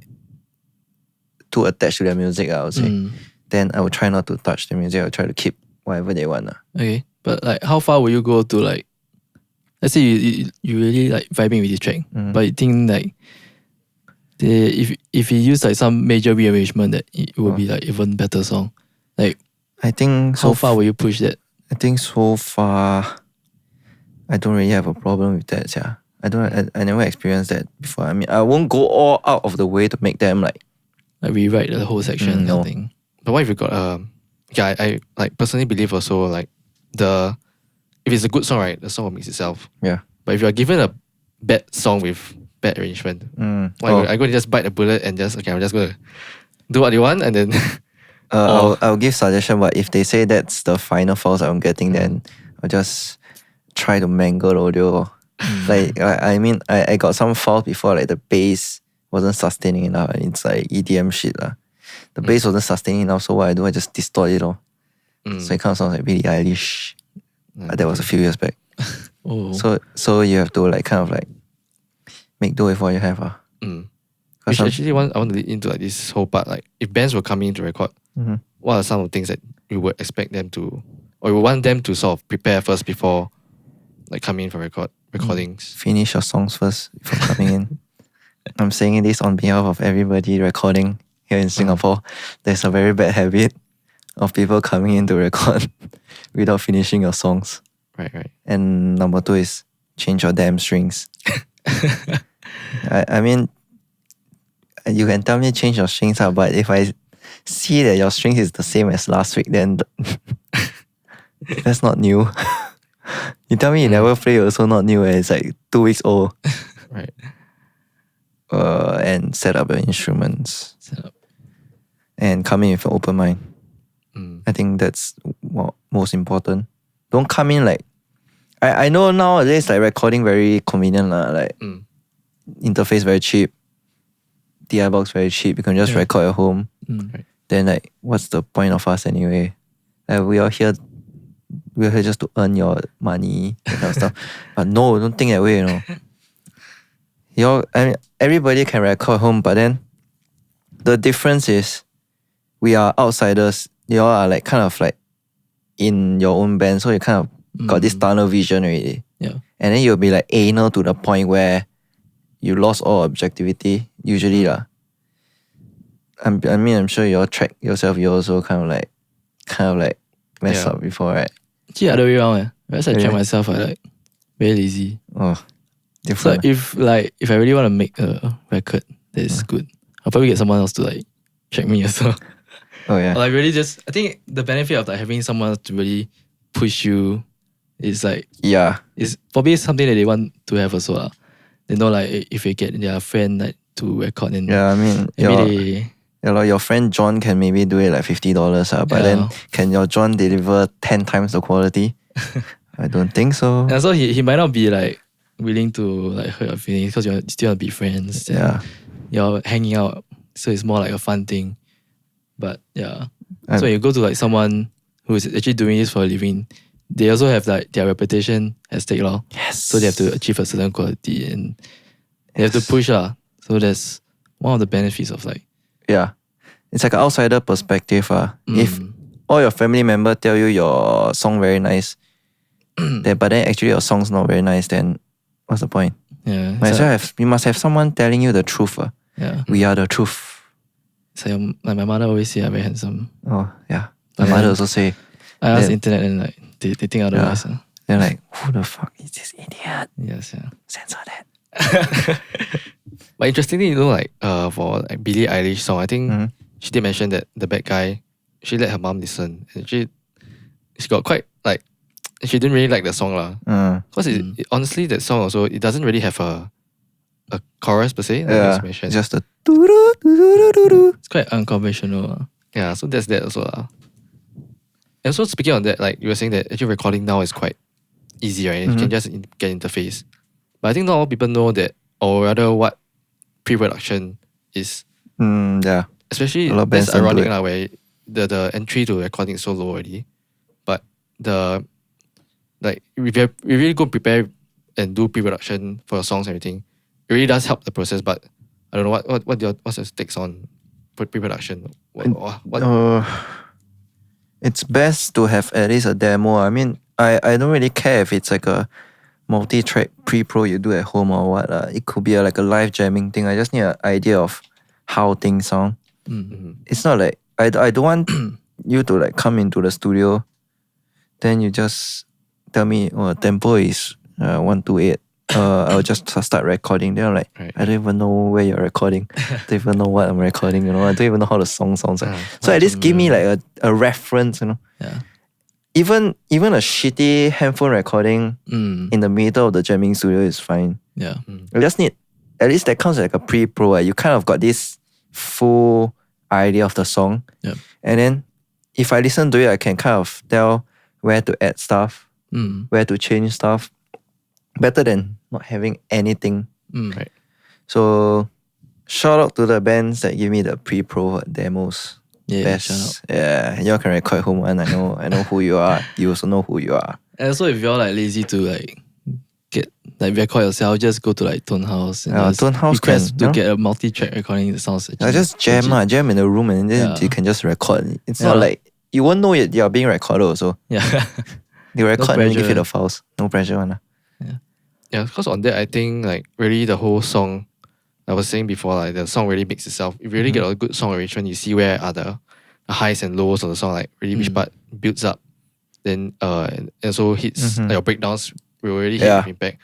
too attached to their music, I would say, then I will try not to touch the music. I'll try to keep whatever they want. Okay, but like how far will you go to like let's say you really like vibing with this track, but you think like if you use like some major rearrangement, that it will be like even better song. Like I think how far will you push that? I think so far I don't really have a problem with that. Yeah. I never experienced that before. I mean, I won't go all out of the way to make them like rewrite the whole section. No. Thing. But what if you got I like personally believe also like if it's a good song, right, the song will mix itself. Yeah. But if you are given a bad song with bad arrangement, I go to just bite the bullet and just I'm just gonna do what you want and then I'll give suggestion, but if they say that's the final files I'm getting, then I'll just try to mangle the audio. Like I mean I got some files before, like the bass wasn't sustaining enough. It's like EDM shit lah. The bass wasn't sustaining enough, so what I do, I just distort it all. So it kind of sounds like Billie Eilish. That was a few years back. So you have to like kind of like make do with what you have. Which actually I want to lead into like this whole part. Like if bands were coming in to record, what are some of the things that you would expect them to, or you would want them to sort of prepare first before like coming in for recordings? Finish your songs first before coming in. I'm saying this on behalf of everybody recording here in Singapore. There's a very bad habit of people coming in to record without finishing your songs. Right. And number 2 is change your damn strings. I mean, you can tell me change your strings, but if I see that your strings is the same as last week, then that's not new. You tell me you never play, also not new, and it's like 2 weeks old. Right. And set up your instruments. And come in with an open mind. I think that's most important. Don't come in like... I know nowadays like recording very convenient like interface very cheap. DI box very cheap. You can just record at home. Right. Then like what's the point of us anyway? Like we're here just to earn your money, that kind of stuff. But no, don't think that way, I mean, everybody can record home, but then the difference is we are outsiders. You all are like kind of like in your own band, so you kind of got this tunnel vision already. Yeah. And then you'll be like anal to the point where you lost all objectivity, usually lah. I mean, I'm sure you all track yourself, you also kind of like mess up before, right? Actually, other way around. Whereas I track myself, I like very lazy. Different. So if I really want to make a record that is good, I'll probably get someone else to like check me as well. Oh yeah. Or like really just, I think the benefit of like having someone to really push you is like, is probably something that they want to have as well. They know like if they get their friend like to record, then I mean your friend John can maybe do it like $50, but then can your John deliver 10 times the quality? I don't think so. And so he might not be like willing to like hurt your feelings because you're still want to be friends. You're hanging out, so it's more like a fun thing. But so when you go to like someone who is actually doing this for a living, they also have like their reputation at stake. Yes. So they have to achieve a certain quality and they have to push. So that's one of the benefits of like... Yeah. It's like an outsider perspective. If all your family members tell you your song very nice, but then actually your song's not very nice, then what's the point? Yeah. You must have someone telling you the truth. We are the truth. So like my mother always say I'm very handsome. Oh yeah. My mother also say. I ask the internet and like they think otherwise. They're like, who the fuck is this idiot? Yes, yeah. Censor that. But interestingly, like for like Billie Eilish song, I think she did mention that the bad guy, she let her mom listen, and she got quite like, she didn't really like the song because honestly that song also, it doesn't really have a chorus per se. Like just a it's quite unconventional. Yeah, so that's that also. And so speaking on that, like you were saying that actually recording now is quite easy, right? You can just get interface. But I think not all people know that, or rather what pre-production is. Especially that's ironic where the entry to recording is so low already. But we really go prepare and do pre-production for your songs and everything. It really does help the process, but I don't know what's your takes on pre-production? It's best to have at least a demo. I mean, I don't really care if it's like a multi-track pre-pro you do at home or what. It could be like a live jamming thing. I just need an idea of how things sound. It's not like I don't want you to like come into the studio, then you just tell me, oh, tempo is 128. I'll just start recording. Then I'm like, I don't even know where you're recording. I don't even know what I'm recording. I don't even know how the song sounds like. So at least give me like a reference. Yeah. Even a shitty handphone recording in the middle of the jamming studio is fine. Yeah. I just need, at least that counts like a pre-pro. You kind of got this full idea of the song. Yep. And then if I listen to it, I can kind of tell where to add stuff, where to change stuff. Better than not having anything. Right. So shout out to the bands that give me the pre-pro demos. Yeah, Best. shout out. Yeah, y'all can record home one. I know who you are. You also know who you are. And also, if you're like lazy to like get like record yourself, just go to like Tone House and just Tone House request can, to get a multi-track recording that sounds just jam in the room and then you can just record. It's not like you won't know you're being recorded also. Yeah. You record No and then give you pressure. the files. No pressure one. Yeah, because on that, I think like really the whole song, I was saying before, like the song really makes itself. If you really get a good song arrangement, you see where are the highs and lows of the song, like really which part builds up, then and also hits like your breakdowns will really hit your impact.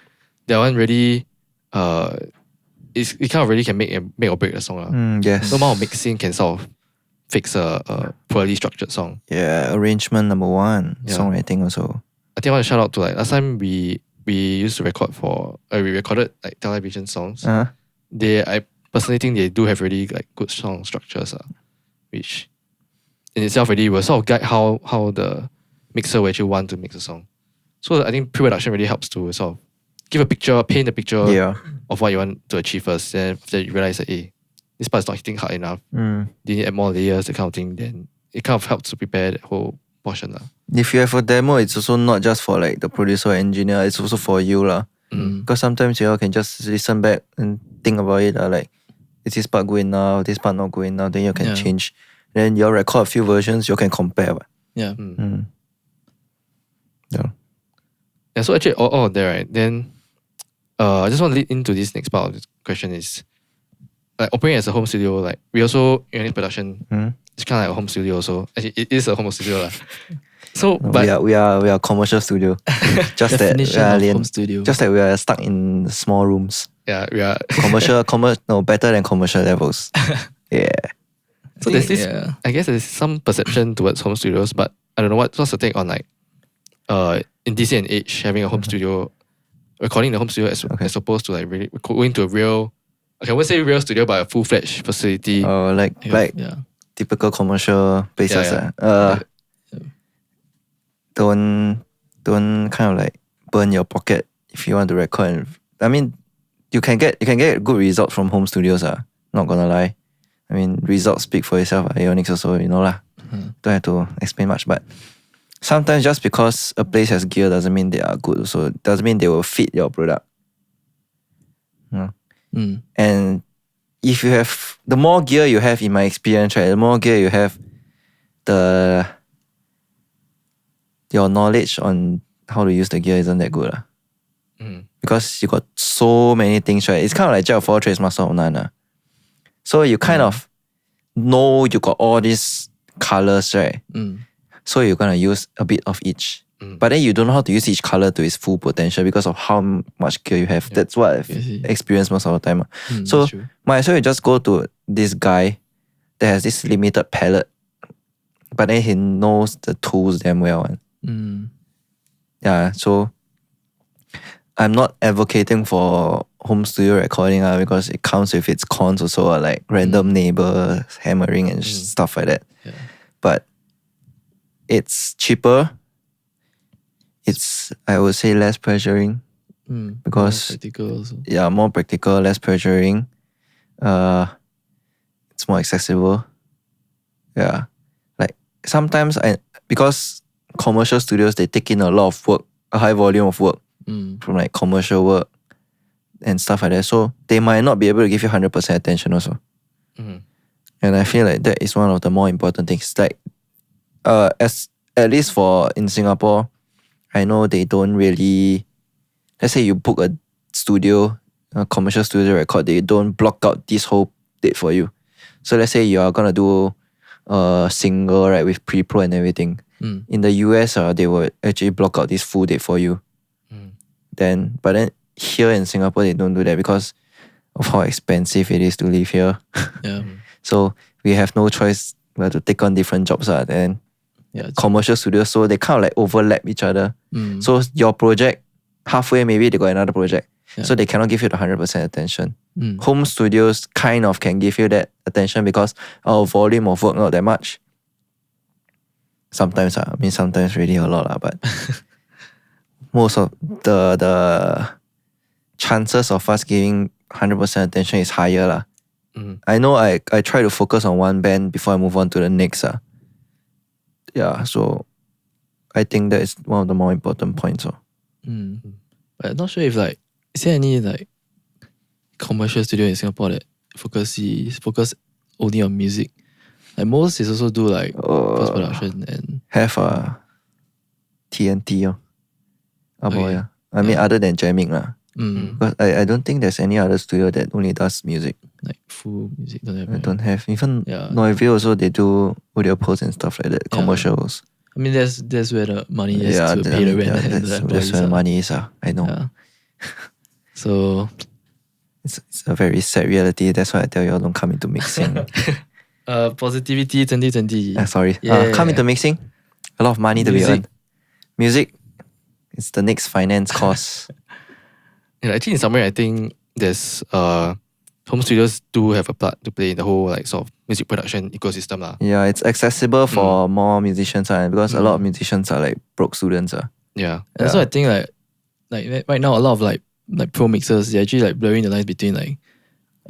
That one really it kind of really can make or break the song. Yes. No amount of mixing can sort of fix a poorly structured song. Yeah, arrangement number one. Yeah. Songwriting also. I think I want to shout out to like last time we used to record we recorded like television songs. I personally think they do have really like good song structures, which in itself really will sort of guide how the mixer will actually want to mix a song. So I think pre-production really helps to sort of give a picture, paint a picture of what you want to achieve first. Then after you realize that this part is not hitting hard enough, you need to add more layers, that kind of thing, then it kind of helps to prepare that whole portion. If you have a demo, it's also not just for like the producer or engineer, it's also for you. Because sometimes you all can just listen back and think about it. Like, is this part good enough? This part not good enough? Then you can change. Then you'll record a few versions, you can compare. Yeah. Yeah, so actually all of that, right? Then I just want to lead into this next part of the question is like operating as a home studio, like we also Aeonix Production, it's kind of like a home studio also. Actually, it is a home studio. So but we are a commercial studio. Just that Definition of home studio. Just that we are stuck in small rooms. Yeah, we are better than commercial levels. Yeah. So there's this I guess there's some perception towards home studios, but I don't know what's the take on like in this day and age having a home studio, recording in the home studio as opposed to like really going to a real, I won't say real studio, but a full-fledged facility. Like typical commercial places. Don't kind of like burn your pocket if you want to record. I mean, you can get good results from home studios. Not gonna lie. I mean, results speak for itself. Aeonix also, lah. Don't have to explain much, but sometimes just because a place has gear doesn't mean they are good. So doesn't mean they will fit your product. And if you have, the more gear you have, in my experience, right, the more gear you have, your knowledge on how to use the gear isn't that good. Because you got so many things, right? It's kind of like jack of all trades, master of none. So you kind of know you got all these colors, right? So you're gonna use a bit of each. But then you don't know how to use each color to its full potential because of how much gear you have. That's what I've experienced most of the time. So might as well you just go to this guy that has this limited palette, but then he knows the tools damn well. Yeah, so I'm not advocating for home studio recording because it comes with its cons also, like random neighbor hammering and stuff like that. But it's cheaper. It's, I would say, less pressuring because more practical also. Yeah, more practical, less pressuring. It's more accessible. Yeah, like sometimes because commercial studios, they take in a lot of work, a high volume of work from like commercial work and stuff like that. So they might not be able to give you 100% attention also. And I feel like that is one of the more important things. Like, at least in Singapore, I know they don't really let's say you book a studio, a commercial studio record, they don't block out this whole date for you. So let's say you are gonna do a single, right, with pre-pro and everything. In the US, they will actually block out this full date for you. But then here in Singapore, they don't do that because of how expensive it is to live here. Yeah. So we have no choice. We have to take on different jobs. And commercial studios, so they kind of like overlap each other. So your project, halfway maybe they got another project. Yeah. So they cannot give you the 100% attention. Home studios kind of can give you that attention because our volume of work not that much. Sometimes, sometimes really a lot, but most of the chances of us giving 100% attention is higher. I know I try to focus on one band before I move on to the next. Yeah, so I think that is one of the more important points. But I'm not sure if is there any commercial studio in Singapore that focus only on music? Most is also do post-production and have TNT. Okay. I mean other than jamming but I don't think there's any other studio that only does music. Full music don't have. I don't have. Even Noiville also they do audio posts and stuff like that. Commercials. I mean that's where the money is to pay the rent and the employees. That's where the money is. I know. Yeah. So it's a very sad reality. That's why I tell you all don't come into mixing. Positivity 2020. Sorry. Come into mixing. A lot of money to be earned. Music. It's the next finance course. Actually, in summary, I think there's home studios do have a part to play in the whole sort of music production ecosystem. Yeah, it's accessible for more musicians because a lot of musicians are broke students. Yeah. And so I think right now a lot of pro mixers, they're actually blurring the lines between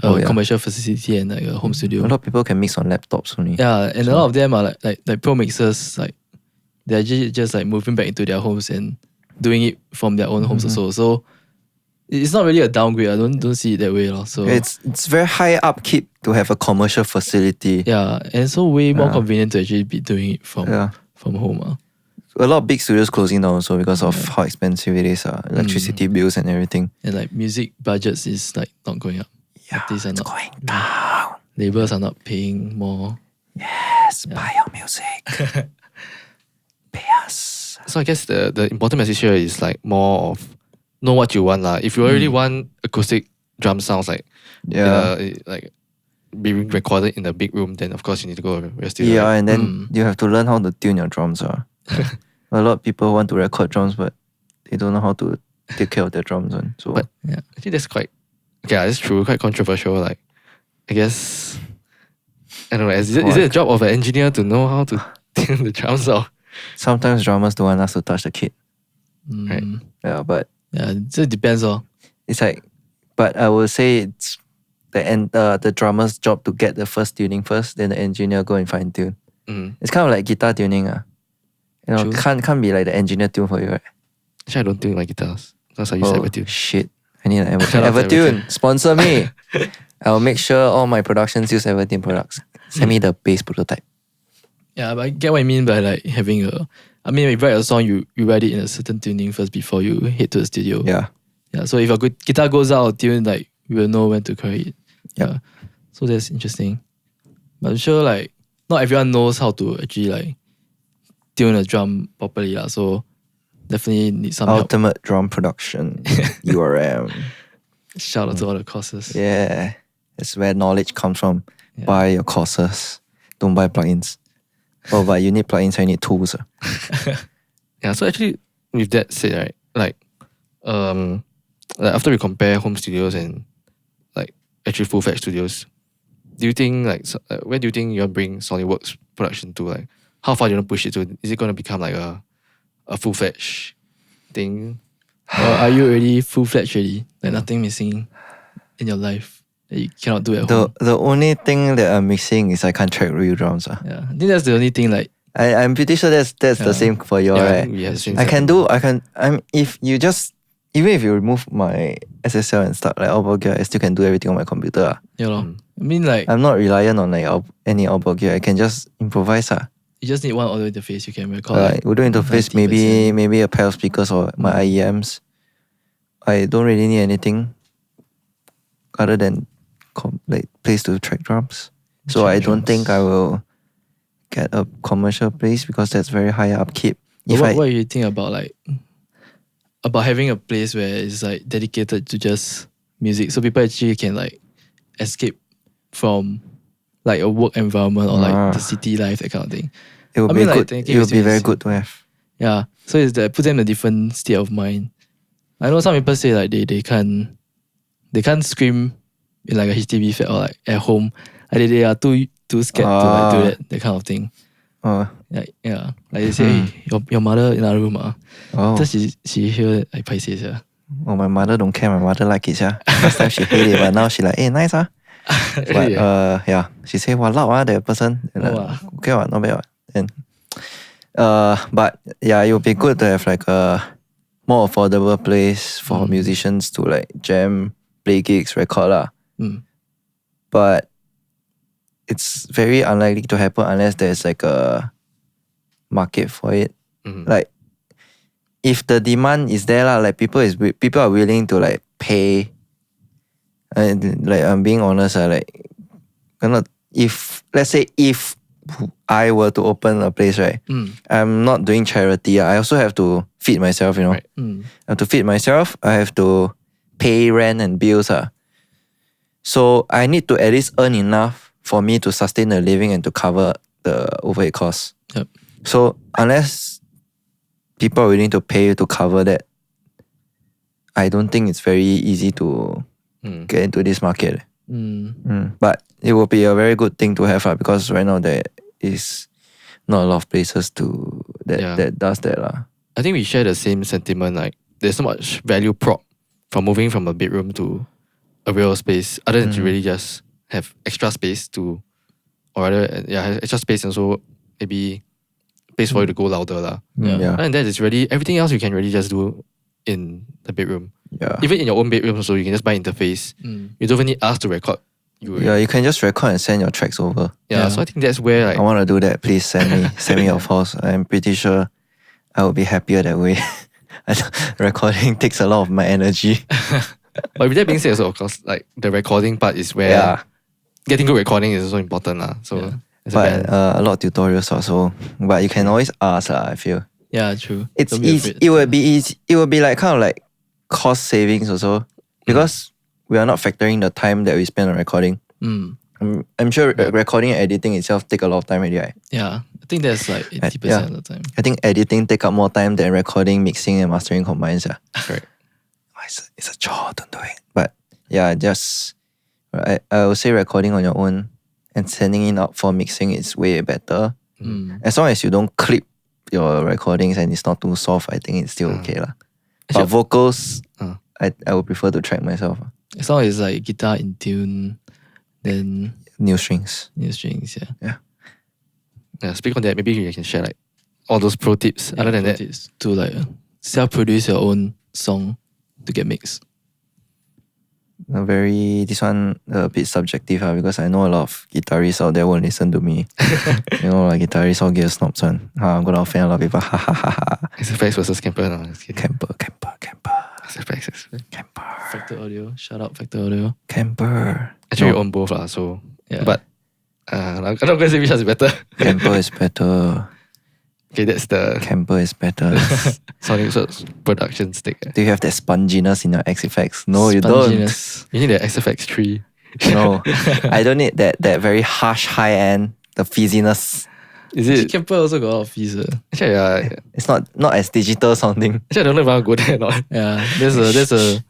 commercial facility and a home studio. A lot of people can mix on laptops only. Yeah, and a lot of them are like pro mixers, they're just moving back into their homes and doing it from their own homes also. So it's not really a downgrade. I don't see it that way. So it's very high upkeep to have a commercial facility. Yeah, and so way more convenient to actually be doing it from home. A lot of big studios closing down also because of how expensive it is, electricity bills and everything. And music budgets is not going up. Yeah, it's going down. Labels are not paying more. Yes, buy your music. Pay us. So I guess the important message here is more of know what you want. If you already want acoustic drum sounds being recorded in a big room, then of course you need to go to a studio. Yeah, and then you have to learn how to tune your drums. A lot of people want to record drums, but they don't know how to take care of their drums. So, but actually that's quite that's true. Quite controversial. I guess I don't know. Is it a job of an engineer to know how to tune the drums? Or sometimes drummers don't want us to touch the kit. Right. Yeah, but it depends. It's but I would say it's the drummer's job to get the first tuning first, then the engineer go and fine tune. It's kind of like guitar tuning. Can't be like the engineer tune for you, right? Actually, I don't tune my guitars because I use Evertune. Shit. I need an Evertune. Sponsor me. I'll make sure all my productions use Evertune products. Send me the bass prototype. Yeah, but I get what I mean by having when you write a song, you write it in a certain tuning first before you head to the studio. Yeah. Yeah. So if your guitar goes out of tune, we will know when to correct it. Yeah. So that's interesting. But I'm sure not everyone knows how to actually tune a drum properly. So definitely need some Ultimate help. Drum Production. URM. Shout out to all the courses. Yeah. That's where knowledge comes from. Yeah. Buy your courses. Don't buy plugins. But you need plugins and you need tools. Yeah, so actually with that said, right, after we compare home studios and actually full-fledged studios, do you think where do you think you'll bring Sonicwerkz production to? How far do you want to push it to? Is it going to become a full-fledged thing? Or are you already full-fledged already? Nothing missing in your life that you cannot do at home? The only thing that I'm missing is I can't track real drums. Yeah, I think that's the only thing I'm pretty sure that's the same for you, right? Even if you remove my SSL and stuff outboard gear, I still can do everything on my computer. Yeah, I mean I'm not reliant on any outboard gear. I can just improvise. You just need one audio interface. You can record. Audio interface, maybe a pair of speakers or my IEMs. I don't really need anything other than place to track drums. So I don't think I will get a commercial place because that's very high upkeep. What do you think about about having a place where it's dedicated to just music, so people actually can escape from a work environment or the city life, that kind of thing? It would be good. It would be very good to have. Yeah, so it's that put them in a different state of mind. I know some people say they can't scream in a HDB flat or at home. They are too scared to do that kind of thing. Yeah, they say, hey, your mother in our room she hear paiseh sia. Oh, my mother don't care. My mother like it. First time she hate it, but now she hey, nice But yeah, she say what loud that person. Okay, not bad. And but yeah, it would be good to have a more affordable place for musicians to jam, play gigs, record lah. But it's very unlikely to happen unless there's a market for it. If the demand is there lah, people are willing to pay. I'm being honest, if let's say if I were to open a place, right, I'm not doing charity. I also have to feed myself, you know. Right. I have to feed myself. I have to pay rent and bills. So I need to at least earn enough for me to sustain a living and to cover the overhead costs. Yep. So unless people are willing to pay to cover that, I don't think it's very easy to get into this market. But it will be a very good thing to have because right now there is not a lot of places that does that. I think we share the same sentiment. There's so much value prop from moving from a bedroom to a real space, other than to really just have extra space extra space and so maybe space for you to go louder. And that is really everything else you can really just do in the bedroom. Yeah. Even in your own bedroom, so you can just buy interface. You don't even need us to record. You can just record and send your tracks over. So I think that's where I want to do that. Please send me your files. I'm pretty sure I will be happier that way. Recording takes a lot of my energy. But with that being said, also of course, the recording part is where getting good recording is also important So but a lot of tutorials also. But you can always ask I feel. Yeah, true. It's easy. It will be easy. It will be kind of cost savings also because we are not factoring the time that we spend on recording. I'm sure recording and editing itself take a lot of time already, right? Yeah, I think that's 80% of the time. I think editing take up more time than recording, mixing and mastering combined. Correct. It's a chore, don't do it. But yeah, I would say recording on your own and sending it out for mixing is way better. As long as you don't clip your recordings and it's not too soft, I think it's still okay lah. But vocals, I would prefer to track myself. As long as guitar in tune, then new strings. Yeah. Speak on that. Maybe you can share all those pro tips. Other than that, to self-produce your own song to get mixed. This one a bit subjective because I know a lot of guitarists out there won't listen to me. Guitarists all gear snobs one. I'm gonna offend a lot of people. SFX versus Camper. No, Camper. SFX. Camper. Factor Audio. Shout out Factor Audio. Camper. Actually, we own both so yeah. But I'm not gonna say which one is better. Camper is better. Okay, that's the Camper is better. Sonicwerkz Productions stick. Do you have that sponginess in your XFX? No, you don't. You need the XFX 3. No, I don't need that very harsh high end, the fizziness. Is it? Camper also got a lot of fizz. Actually, yeah. It's not as digital sounding. Actually, I don't know if I want to go there or not. Yeah, there's a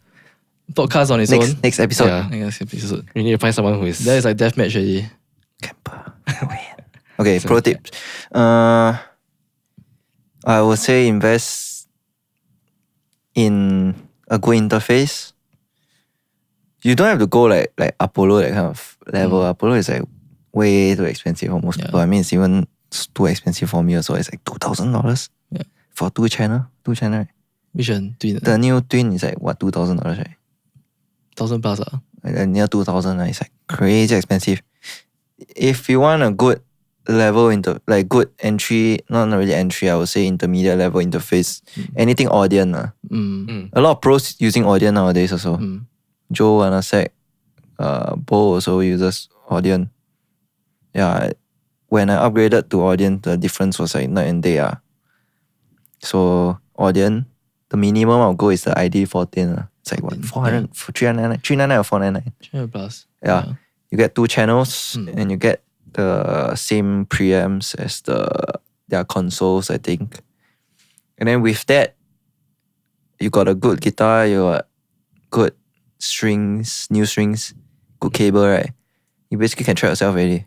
podcast on its own. Next episode. Yeah, next episode. You need to find someone who is... That is deathmatch already. Camper. Okay, pro tips. I would say invest in a good interface. You don't have to go like Apollo, that kind of level. Apollo is way too expensive for most people. I mean, it's even too expensive for me also. It's $2,000 for two channel, right? Which one? Twin? The new Twin is $2,000, right? 1,000 plus near 2,000, it's crazy expensive. If you want a good level like good entry, not really entry, I would say intermediate level interface. Anything Audion. A lot of pros using Audion nowadays also. Joe Anasek, Bo also uses Audion. Yeah, when I upgraded to Audion, the difference was like night and day. So Audion, the minimum I'll go is the ID14. It's like what, 400, 399 or 499? 300 plus. Yeah. You get 2 channels and you get the same preamps as their consoles, I think. And then with that, you got a good guitar, you got good strings, new strings, good cable, right? You basically can track yourself already.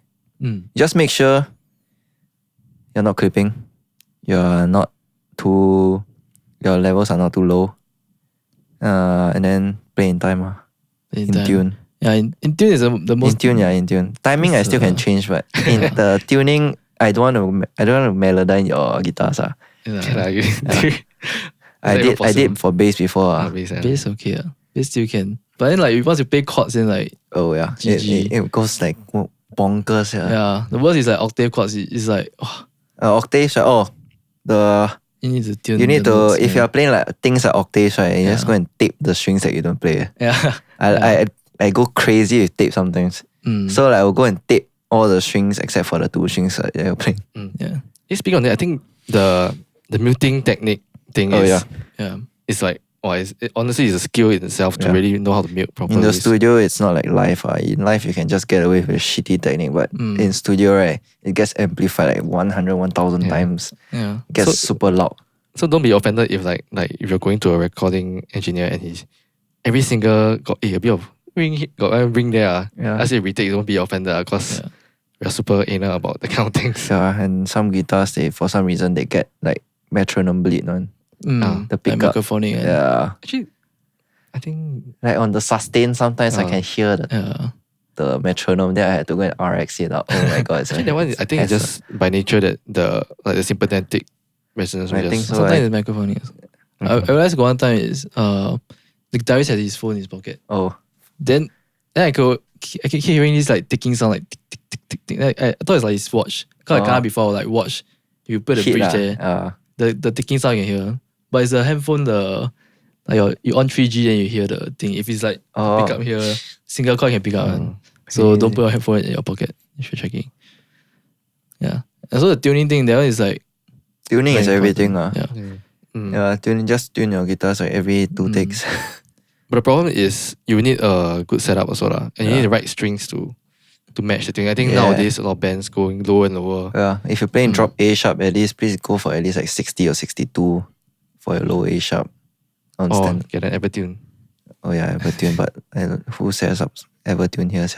Just make sure you're not clipping, your levels are not too low. And then play in time. In tune. Yeah, in tune is the most. In tune, yeah, in tune. Timing I still can change, but in the tuning, I don't want to melodyne your guitars. I did for bass before. Bass okay. Bass still can. But then like once you play chords, then like it goes like bonkers. Yeah, the worst is like octave chords. It's like octaves. You need to tune. You need to if you are playing like things like octaves, right? You just go and tape the strings that you don't play. Yeah. I go crazy with tape sometimes. So like I will go and tape all the strings except for the 2 strings that you're playing. Yeah. Speaking on that, I think the muting technique thing is it's like honestly it's a skill in itself to really know how to mute properly. In the studio, it's not like live. In live, you can just get away with a shitty technique, but in studio, right, it gets amplified like 100, 1,000 times. Yeah. It gets super loud. So don't be offended if like if you're going to a recording engineer and he's every single got a bit of ring, got a ring there. I say retake, don't be offended because we're super anal about the kind of things. Yeah, and some guitars, for some reason, they get like metronome bleed on. The pickup. Like microphoning. Actually, I think like on the sustain, sometimes I can hear the metronome. Then I had to go and RX it out. Oh my god! Actually, that one I think it's just by nature that the sympathetic resonance. I think so. Sometimes it's microphoning. I realized one time is the guitarist had his phone in his pocket. Oh. Then I can keep hearing this like ticking sound, like tick tick tick tick. I thought it's like his watch. Cause I can't before like watch. You put the bridge there. The ticking sound you can hear. But it's a handphone, like you on 3G then you hear the thing. If it's like pick up here, single coil can pick up. So don't put your headphone in your pocket if you're checking. Yeah. And so the tuning thing, that one is like tuning is everything. Just tune your guitars like every 2 takes. But the problem is you need a good setup also and you need the right strings to match the thing. I think nowadays a lot of bands going lower and lower. Yeah, if you're playing drop A sharp, at least please go for at least like 60 or 62 for your low A sharp on stand. Get an Evertune. Oh yeah, Evertune, but who sets up Evertune here?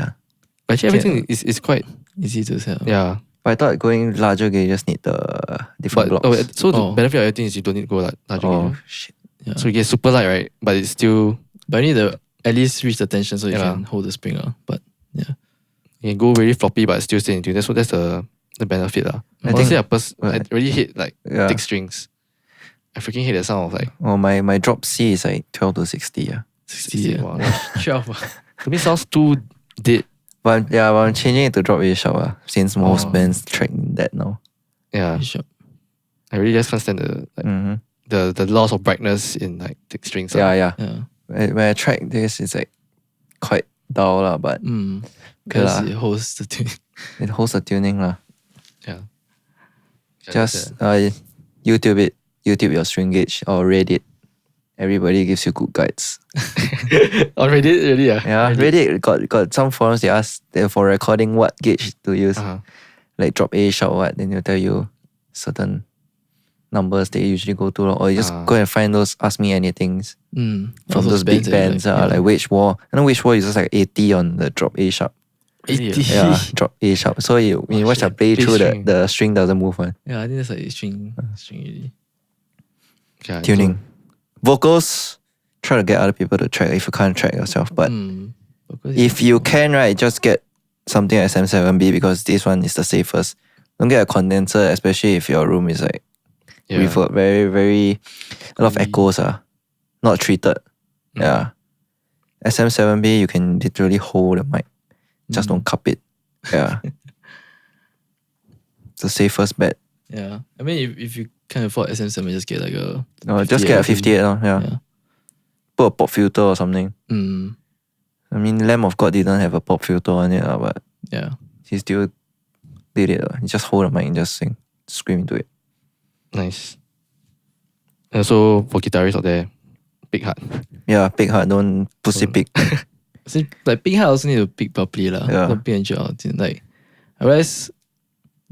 But actually everything is quite easy to set up. Yeah. But I thought going larger gauge, you just need the different blocks. So the benefit of everything is you don't need to go larger gauge. Shit. Yeah. So you get super light, right? But it's still... But you need to at least reach the tension so you can hold the spring. But yeah. You can go really floppy but still stay in tune. That's the benefit. Honestly, I really hate like thick strings. I freaking hate the sound of like... Oh, my drop C is like 12 to 60. 60. Wow. 12. To me, sounds too dead. But I'm changing it to drop A sharp since most bands track that now. Yeah. I really just can't stand the loss of brightness in like thick strings. Yeah. When I track this, it's like quite dull but because it holds the tuning. It holds the tuning Yeah. Just YouTube your string gauge or Reddit. Everybody gives you good guides. On Reddit, really? Yeah, Reddit got some forums they ask for recording what gauge to use. Like drop A sharp or what, then they'll tell you certain numbers they usually go to. Or you just go and find those Ask Me Anythings from those big bands. Like Wage War. I know Wage War uses like 80 on the drop A sharp. 80? Yeah, drop A sharp. So when you watch a playthrough, the string doesn't move. Yeah, I think that's like string really. Yeah, tuning. Vocals, try to get other people to track if you can't track yourself. But if you can, right, just get something like SM7B because this one is the safest. Don't get a condenser, especially if your room is like reverb, very, very, a lot of echoes not treated. Yeah. SM7B, you can literally hold the mic. Just don't cup it. Yeah. the safest bet. Yeah. I mean, if you can't afford SM7, just get like a... No, just get a 58, yeah. Put a pop filter or something. I mean, Lamb of God didn't have a pop filter on it, but he still did it. He just hold the mic and just sing, scream into it. Nice. And also for guitarists out there, pick hard. Yeah, pick hard, don't pussy pick. See, like pick hard also need to pick properly lah. Yeah. Don't pick and chill out. Like, otherwise,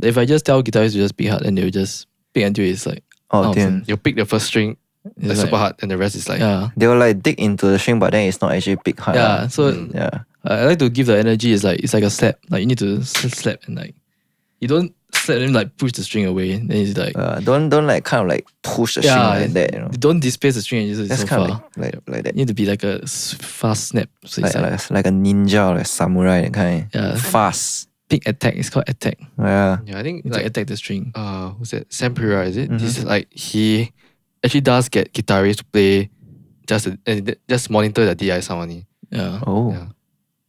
if I just tell guitarists to just pick hard, then they will just pick until it's like Oh, damn. You pick the first string, like super hard, and the rest is like they will like dig into the string, but then it's not actually pick hard. Yeah, so yeah. I like to give the energy. It's like a slap. Like you need to slap and like you don't slap them like push the string away. Then it's like don't like kind of like push the string like that. You know, don't displace the string. It's that's so kind far. of like that. You need to be like a fast snap. So it's like a ninja or like samurai kind. Yeah, fast. Pick attack. It's called attack. Yeah. Yeah, I think It's like attack the string. Who's that? Sam Pereira, is it? He's like he actually does get guitarists to play just monitor the DI sound only. Yeah. Oh.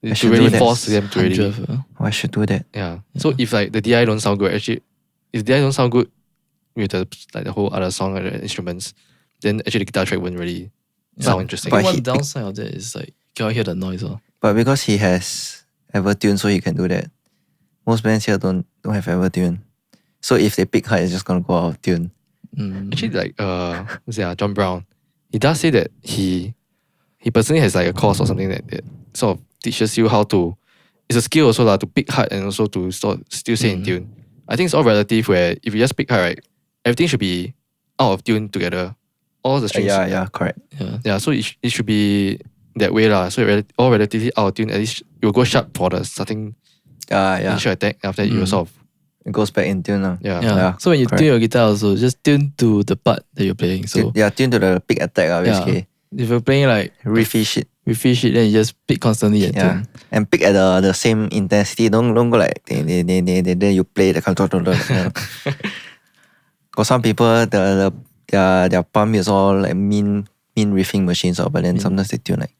Yeah. To really force them to really. I should do that. Yeah. So if like the DI don't sound good, actually, if DI don't sound good with the like the whole other song or the instruments, then actually the guitar track wouldn't really sound interesting. But one downside of that is like you cannot hear the noise. But because he has Evertune, so he can do that. Most bands here don't have Evertune. So if they pick hard, it's just gonna go out of tune. Actually, like who's that? John Brown. He does say that he personally has like a course or something that sort of teaches you how to. It's a skill also to pick hard and also to still stay in tune. I think it's all relative. Where if you just pick hard, right, everything should be out of tune together. All the strings. Yeah, correct. Yeah. So it should be that way lah. So all relatively out of tune. At least you'll go sharp for the starting. Initial attack. After that, you sort of. It goes back in tune now. Yeah. So when you tune your guitar also, just tune to the part that you're playing. So tune to the pick attack basically. If you're playing like refish it, then you just pick constantly and tune. And pick at the same intensity. Don't go like then you play the control. Cause some people their pump is all like mean riffing machines, but then sometimes they tune like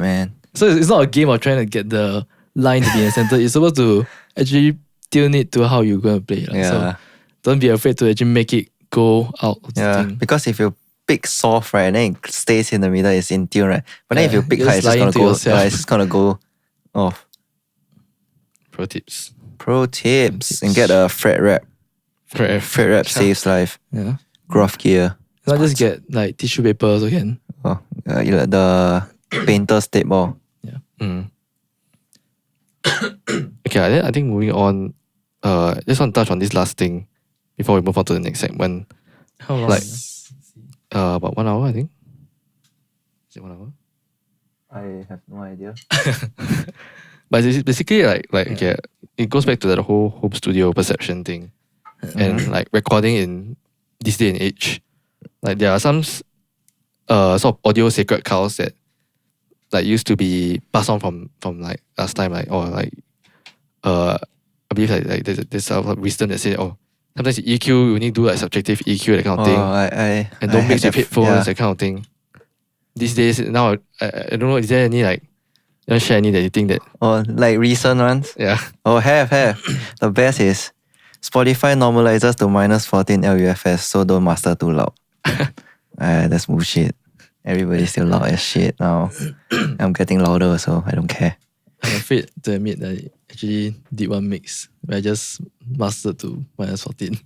man. So it's not a game of trying to get the line to be in the center. You're supposed to actually tune it to how you're going to play. So don't be afraid to actually make it go out. Because if you pick soft, right, and then it stays in the middle, it's in tune, right? But then if you pick high, it's just gonna go off. Pro tips. And get a fret wrap. Fret wrap saves life. Yeah. Gruff gear. Not just get like tissue paper also can. The painter's tape ball. Okay, I think moving on, just want to touch on this last thing before we move on to the next segment. How long? Like, about 1 hour, I think. Is it 1 hour? I have no idea. But it's basically it goes back to that whole home studio perception thing, and like recording in this day and age. Like there are some sort of audio sacred cows that like used to be passed on from like last time, like I believe like there's some wisdom that say sometimes EQ you need to do like subjective EQ, that kind of thing. And don't mix with headphones, that kind of thing. These days now I don't know, is there any like you want to share any that you think that like recent ones? Yeah. Have. The best is Spotify normalizes to -14 LUFS, so don't master too loud. That's bullshit. Everybody's still loud as shit now. I'm getting louder, so I don't care. I'm afraid to admit that I actually did one mix where I just mastered to -14.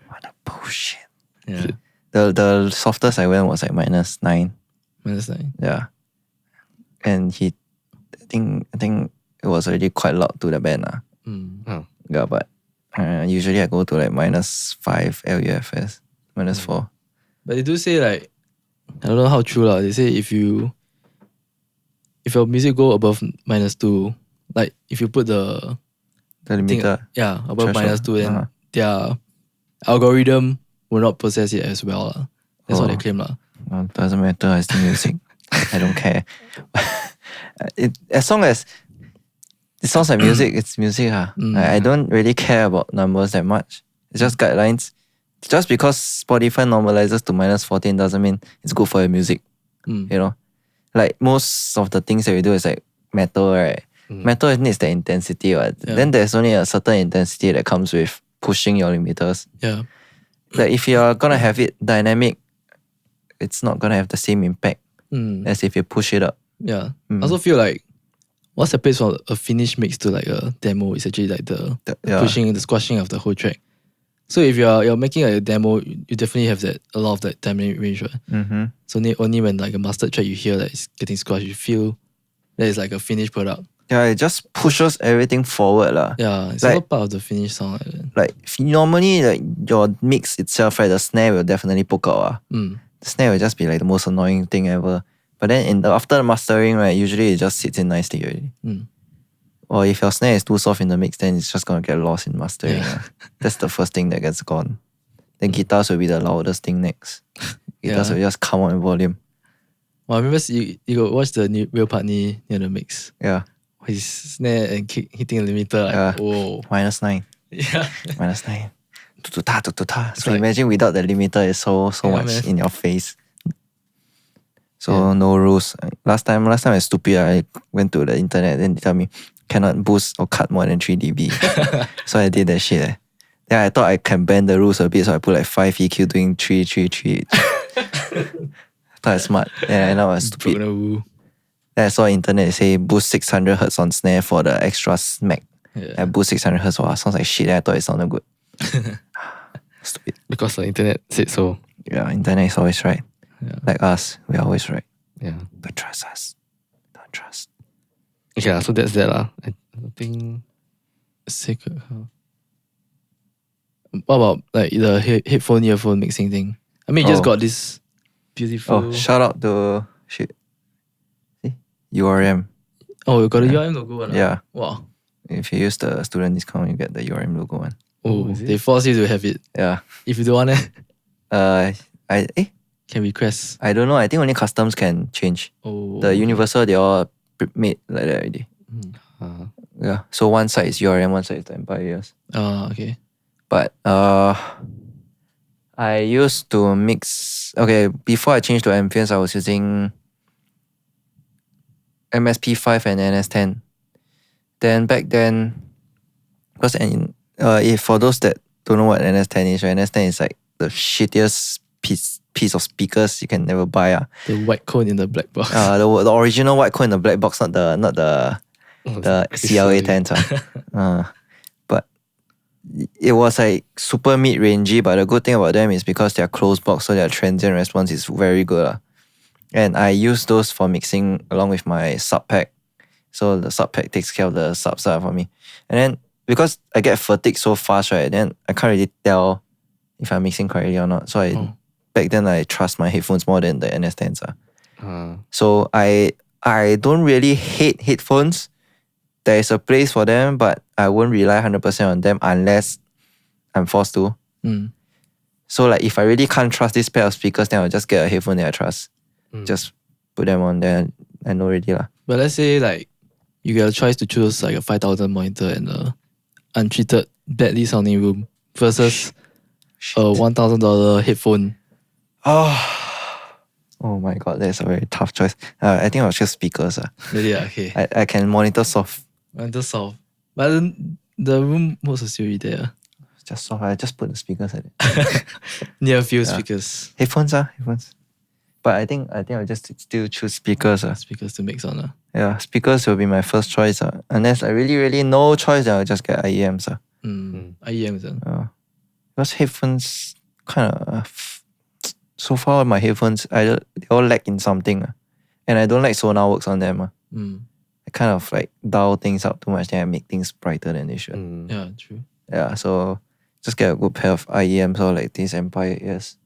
What a bullshit. Yeah. The softest I went was like -9. -9. Yeah. And I think it was already quite loud to the band. Yeah, but usually I go to like -5 LUFS, -4. But they do say like, I don't know how true lah. They say if your music go above -2, like if you put the limiter above -2, then their algorithm will not process it as well. That's what they claim lah. Well, doesn't matter, it's the music. I don't care. As long as it sounds like music, it's music. I don't really care about numbers that much. It's just guidelines. Just because Spotify normalizes to -14 doesn't mean it's good for your music. You know? Like most of the things that we do is like metal, right? Metal needs the intensity, right? Then there's only a certain intensity that comes with pushing your limiters. Yeah. Like if you're gonna have it dynamic, it's not gonna have the same impact as if you push it up. Yeah. I also feel like what separates from a finished mix to like a demo is actually like the pushing, the squashing of the whole track. So if you're making like a demo, you definitely have that a lot of that dynamic range, right? So only when like a mastered track you hear that it's getting squashed, you feel that it's like a finished product. Yeah, it just pushes everything forward lah. Yeah, it's like, all part of the finished song. Like normally, like your mix itself, right, the snare will definitely poke out. The snare will just be like the most annoying thing ever. But then after the mastering, right, usually it just sits in nicely already. Or if your snare is too soft in the mix, then it's just gonna get lost in mastering. That's the first thing that gets gone. Then guitars will be the loudest thing next. Guitars will just come out in volume. Well, I remember you go watch the new Real Partney near the mix. Yeah. His snare and kick hitting the limiter, like, whoa. -9. Yeah. -9. So like, imagine without the limiter, it's so much in your face. So no rules. Last time I was stupid. I went to the internet and they tell me cannot boost or cut more than 3 dB. So I did that shit. Then I thought I can bend the rules a bit, so I put like 5 EQ doing 3, 3, 3. I thought I was smart. Yeah, I know I was stupid. Then I saw internet say boost 600 Hz on snare for the extra smack. I boost 600 Hz. Wow, sounds like shit. I thought it sounded good. Stupid. Because the internet said so. Yeah, internet is always right. Yeah. Like us, we're always right. Yeah. But trust us. Don't trust. Yeah, so that's that lah. I think secret. What about like the headphone earphone mixing thing? I mean, you just got this beautiful. Oh, shout out to shit. See? URM. Oh, you got a URM logo one? Yeah. Wow. If you use the student discount, you get the URM logo one. Oh, they force you to have it. Yeah. If you don't want it, can request. I don't know. I think only customs can change. Oh. The universal, they all made like that already. Yeah. So one side is URM, one side is the Empire Years. Okay. But I used to mix. Okay, before I changed to Amphions, I was using MSP5 and NS10. Then back then, because if for those that don't know what NS10 is, right? NS10 is like the shittiest piece of speakers you can never buy. The white cone in the black box. The original white cone in the black box, not the CLA 10s. But it was like super mid-rangey, but the good thing about them is because they're closed box, so their transient response is very good. And I use those for mixing along with my sub pack. So the sub pack takes care of the subs for me. And then because I get fatigued so fast, right, then I can't really tell if I'm mixing correctly or not. So back then I trust my headphones more than the NS10s. So I don't really hate headphones. There is a place for them, but I won't rely 100% on them unless I'm forced to. So like if I really can't trust this pair of speakers, then I'll just get a headphone that I trust. Just put them on there. I know already lah. But let's say like you get a choice to choose like a 5,000 monitor and a untreated badly sounding room versus a $1,000 headphone. Oh my god, that's a very tough choice. I think I'll choose speakers. Really? Okay. I can monitor soft. Monitor soft. But then the room most is still there. Just soft. I just put the speakers at it. Near few speakers. Headphones. But I think I'll just still choose speakers. Speakers to mix on. Yeah, speakers will be my first choice. Unless I really no choice, then I'll just get IEMs. IEMs. Because headphones kind of... So far, my headphones, they all lack in something. And I don't like Sonicwerkz on them. I kind of like dial things up too much, then I make things brighter than they should. Yeah, true. Yeah, so just get a good pair of IEMs or like these Empire Ears.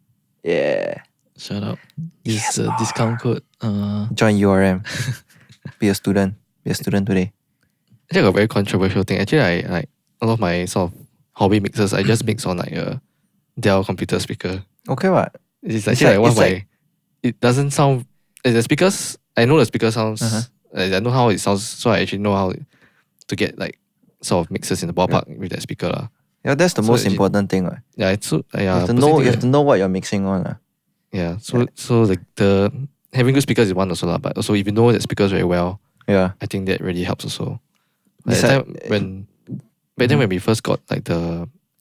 Yeah. Shout out. This discount code. Join URM. Be a student today. Actually, I got a very controversial thing. Actually, I like a lot of my sort of hobby mixers, I just mix on like a Dell computer speaker. Okay, what? It's actually like one of my... It doesn't sound... The speakers... I know the speaker sounds... I know how it sounds, so I actually know how to get like sort of mixes in the ballpark with that speaker. Yeah, that's the most important thing. Yeah, it's so... you have to know what you're mixing on. Yeah, so the having good speakers is one also, but also if you know that speakers very well, I think that really helps also. Like that time when back then when we first got like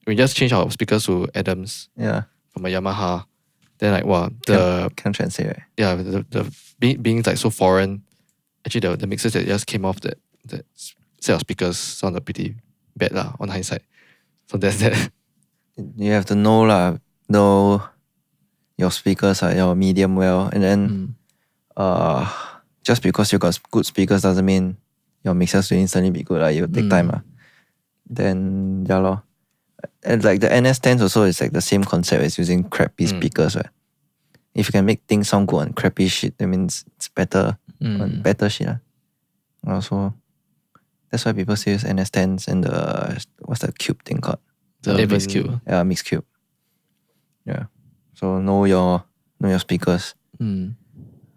we just changed our speakers to Adams. Yeah. From a Yamaha. Then like wow, can't translate, right? Yeah, the being like so foreign. Actually, the mixes that just came off that set of speakers sounded pretty bad lah on hindsight. So that's that. You have to know your speakers are your medium well, and then just because you got good speakers doesn't mean your mixers will instantly be good. You take time. Then yeah lor. And like the NS10s also is like the same concept as using crappy speakers, right? If you can make things sound good on crappy shit, that means it's better on better shit. Also, that's why people still use NS10s and what's the cube thing called? The mix cube. Yeah, mix cube. Yeah. So know your speakers.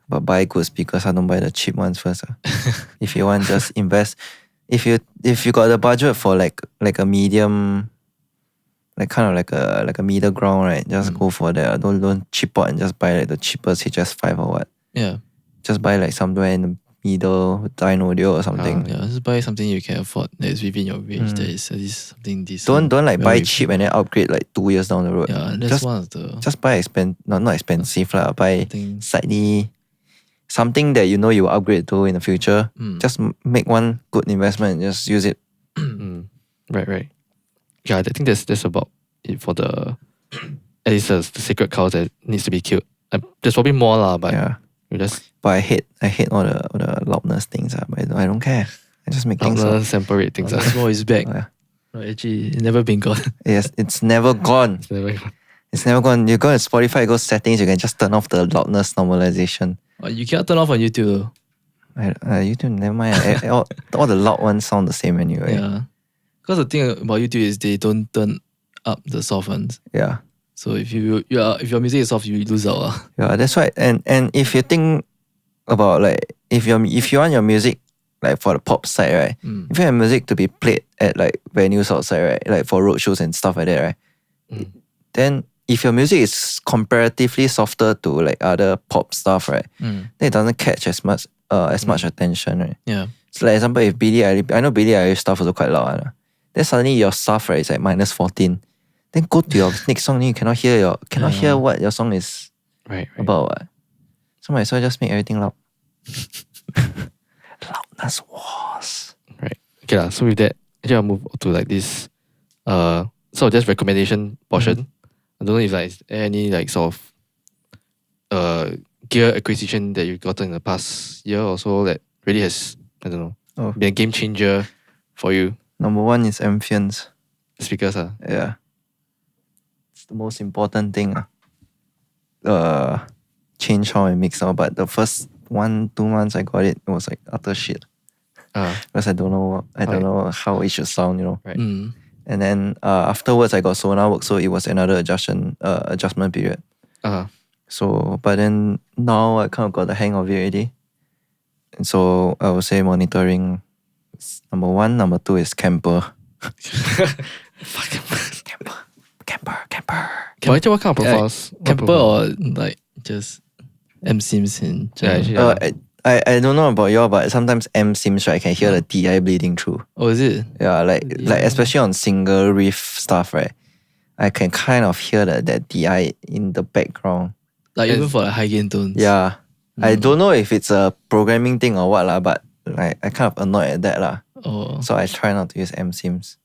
But buy good speakers. Don't buy the cheap ones first. If you want, just invest. If you got the budget for like a medium, like kind of like a middle ground, right? Just go for that. Don't cheap out and just buy like the cheapest HS5 or what. Yeah. Just buy like somewhere in the middle, Dino Audio or something. Yeah, just buy something you can afford that is within your range. That is at least something decent. Don't like buy cheap and then upgrade like 2 years down the road. Yeah, that's one of the. Just buy not expensive lah. Buy slightly something that you know you will upgrade to in the future. Just make one good investment and just use it. Right. Yeah, I think that's about it for the at least the sacred cows that needs to be killed. There's probably more lah, but yeah. But I hate all the loudness things. But I don't care. I just make things. Loudness, sample rate things. More is back. Yeah. No, actually, it's never been gone. Yes, it's never gone. It's never gone. You go to Spotify, go settings, you can just turn off the loudness normalization. You cannot turn off on YouTube though. YouTube, never mind. all the loud ones sound the same anyway. Yeah. Because the thing about YouTube is they don't turn up the soft ones. Yeah. So if your music is soft, you lose out. Yeah, that's right. And if you think about like if you want your music like for the pop side, right? If you have music to be played at like venues outside, right? Like for road shows and stuff like that, right? Then if your music is comparatively softer to like other pop stuff, right? Then it doesn't catch as much attention, right? Yeah. So like example, if Billie Eilish, I know Billie Eilish stuff also quite loud. Then suddenly your stuff, right, is like -14. Then go to your next song, then you cannot hear what your song is about. What? So might as well just make everything loud. Loudness wars. Right. Okay, so with that, actually I'll move to like this just recommendation portion. I don't know if like any like sort of gear acquisition that you've gotten in the past year or so that really has, I don't know, been a game changer for you. Number one is ambience. Speakers. Yeah. It's the most important thing. Change how I mix now, but the first 1-2 months I got it was like utter shit. Because I don't know how it should sound, you know. Right. And then afterwards I got Sonicwerkz, so it was another adjustment period. So but then now I kind of got the hang of it already. And so I would say monitoring is number one. Number two is camper. Camper. But actually, what kind of profiles? Camper or like just M sims in general? I don't know about y'all, but sometimes M sims, right, I can hear the DI bleeding through. Oh, is it? Yeah, like especially on single riff stuff, right? I can kind of hear that DI in the background. Like even for like high gain tones. Yeah. I don't know if it's a programming thing or what, but like I kind of annoyed at that lah. Oh. So I try not to use M sims.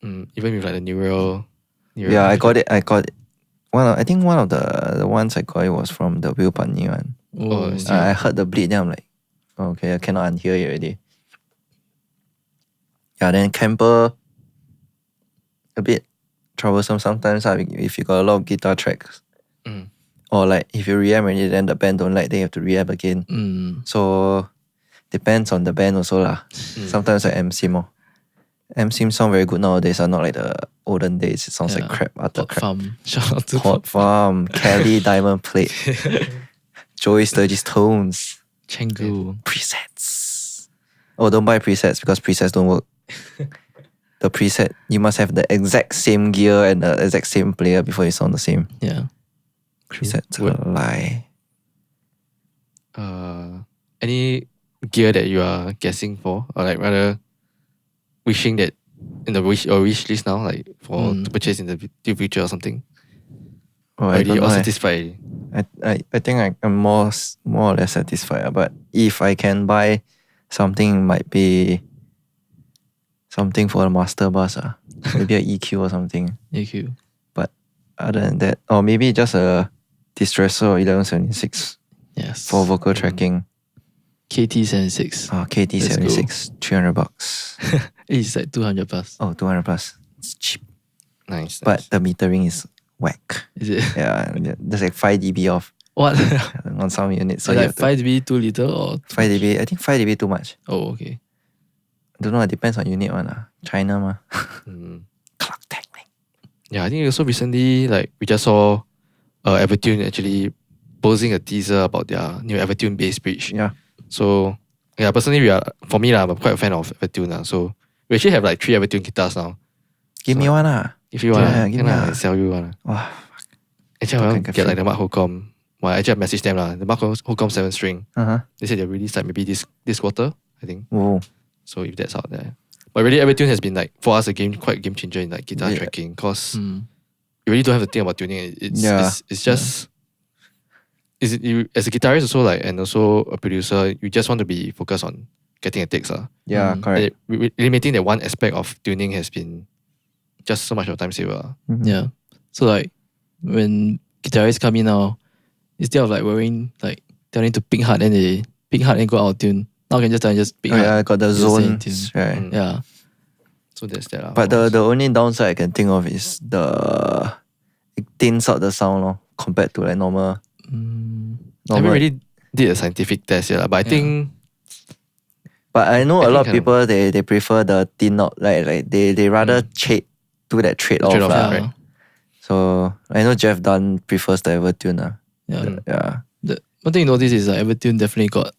Even with like the neural. Yeah, I got it. I think one of the ones I got it was from the Will Putney one. I heard the bleed, then I'm like, okay, I cannot unhear it already. Yeah, then camper, a bit troublesome sometimes if you got a lot of guitar tracks. Or like if you reamp already, then the band don't like, then you have to reamp again. So depends on the band also lah. Sometimes I M-sim. M-sim sound very good nowadays, not like the olden days. It sounds like crap, utter crap. Farm. Shout out to Hot Farm, Kelly Diamond Plate, Joey Sturgis Tones, Chengu. Presets. Oh, don't buy presets because presets don't work. The preset, you must have the exact same gear and the exact same player before you sound the same. Yeah. Presets are a lie. Any gear that you are guessing for, or like rather wishing that in the wish list now, like for to purchase in the future or something? Oh, I don't know. Satisfied? I think I'm more or less satisfied. But if I can buy something, might be something for a master bass. Maybe an EQ or something. EQ. But other than that, or maybe just a Distressor 1176. Yes. For vocal tracking. KT76. KT76, $300. It's like 200 plus. Oh, 200 plus. It's cheap. Nice. But the metering is whack. Is it? Yeah, there's like 5 dB off. What? On some units. So like 5 dB 2 liter or 5 dB. I think 5 dB too much. Oh, okay. I don't know. It depends on unit one. China ma. Clock technique. Yeah, I think also recently, like we just saw Evertune actually posing a teaser about their new Evertune Bass bridge. Yeah. So yeah, personally, for me I'm quite a fan of Evertune. So we actually have like 3 Evertune guitars now. Give me one If you want, give me I sell you one. Wow. Actually, I want to get like the Mark Holcomb. Well, actually I messaged them the Mark Holcomb 7 string. They said they'll release like maybe this quarter, I think. Oh. So if that's out there. But really Evertune has been like for us quite a game changer in like guitar tracking, because you really don't have to think about tuning. It's just you as a guitarist also, like, and also a producer, you just want to be focused on getting a takes. Yeah, correct. Eliminating that one aspect of tuning has been just so much of a time saver. Yeah. So like when guitarists come in now, instead of like worrying, like telling to pick hard and they pick hard and go out of tune, now can just pick hard. Yeah, got the zone. Right. Yeah. So that's that. But the only downside I can think of is it thins out the sound compared to like normal. I haven't really did a scientific test yet, but I think. But I know a lot of people they prefer the thin out, like they rather do that trade off. Right? So I know Jeff Dunn prefers the Evertune. Yeah. The one thing you notice is that Evertune definitely got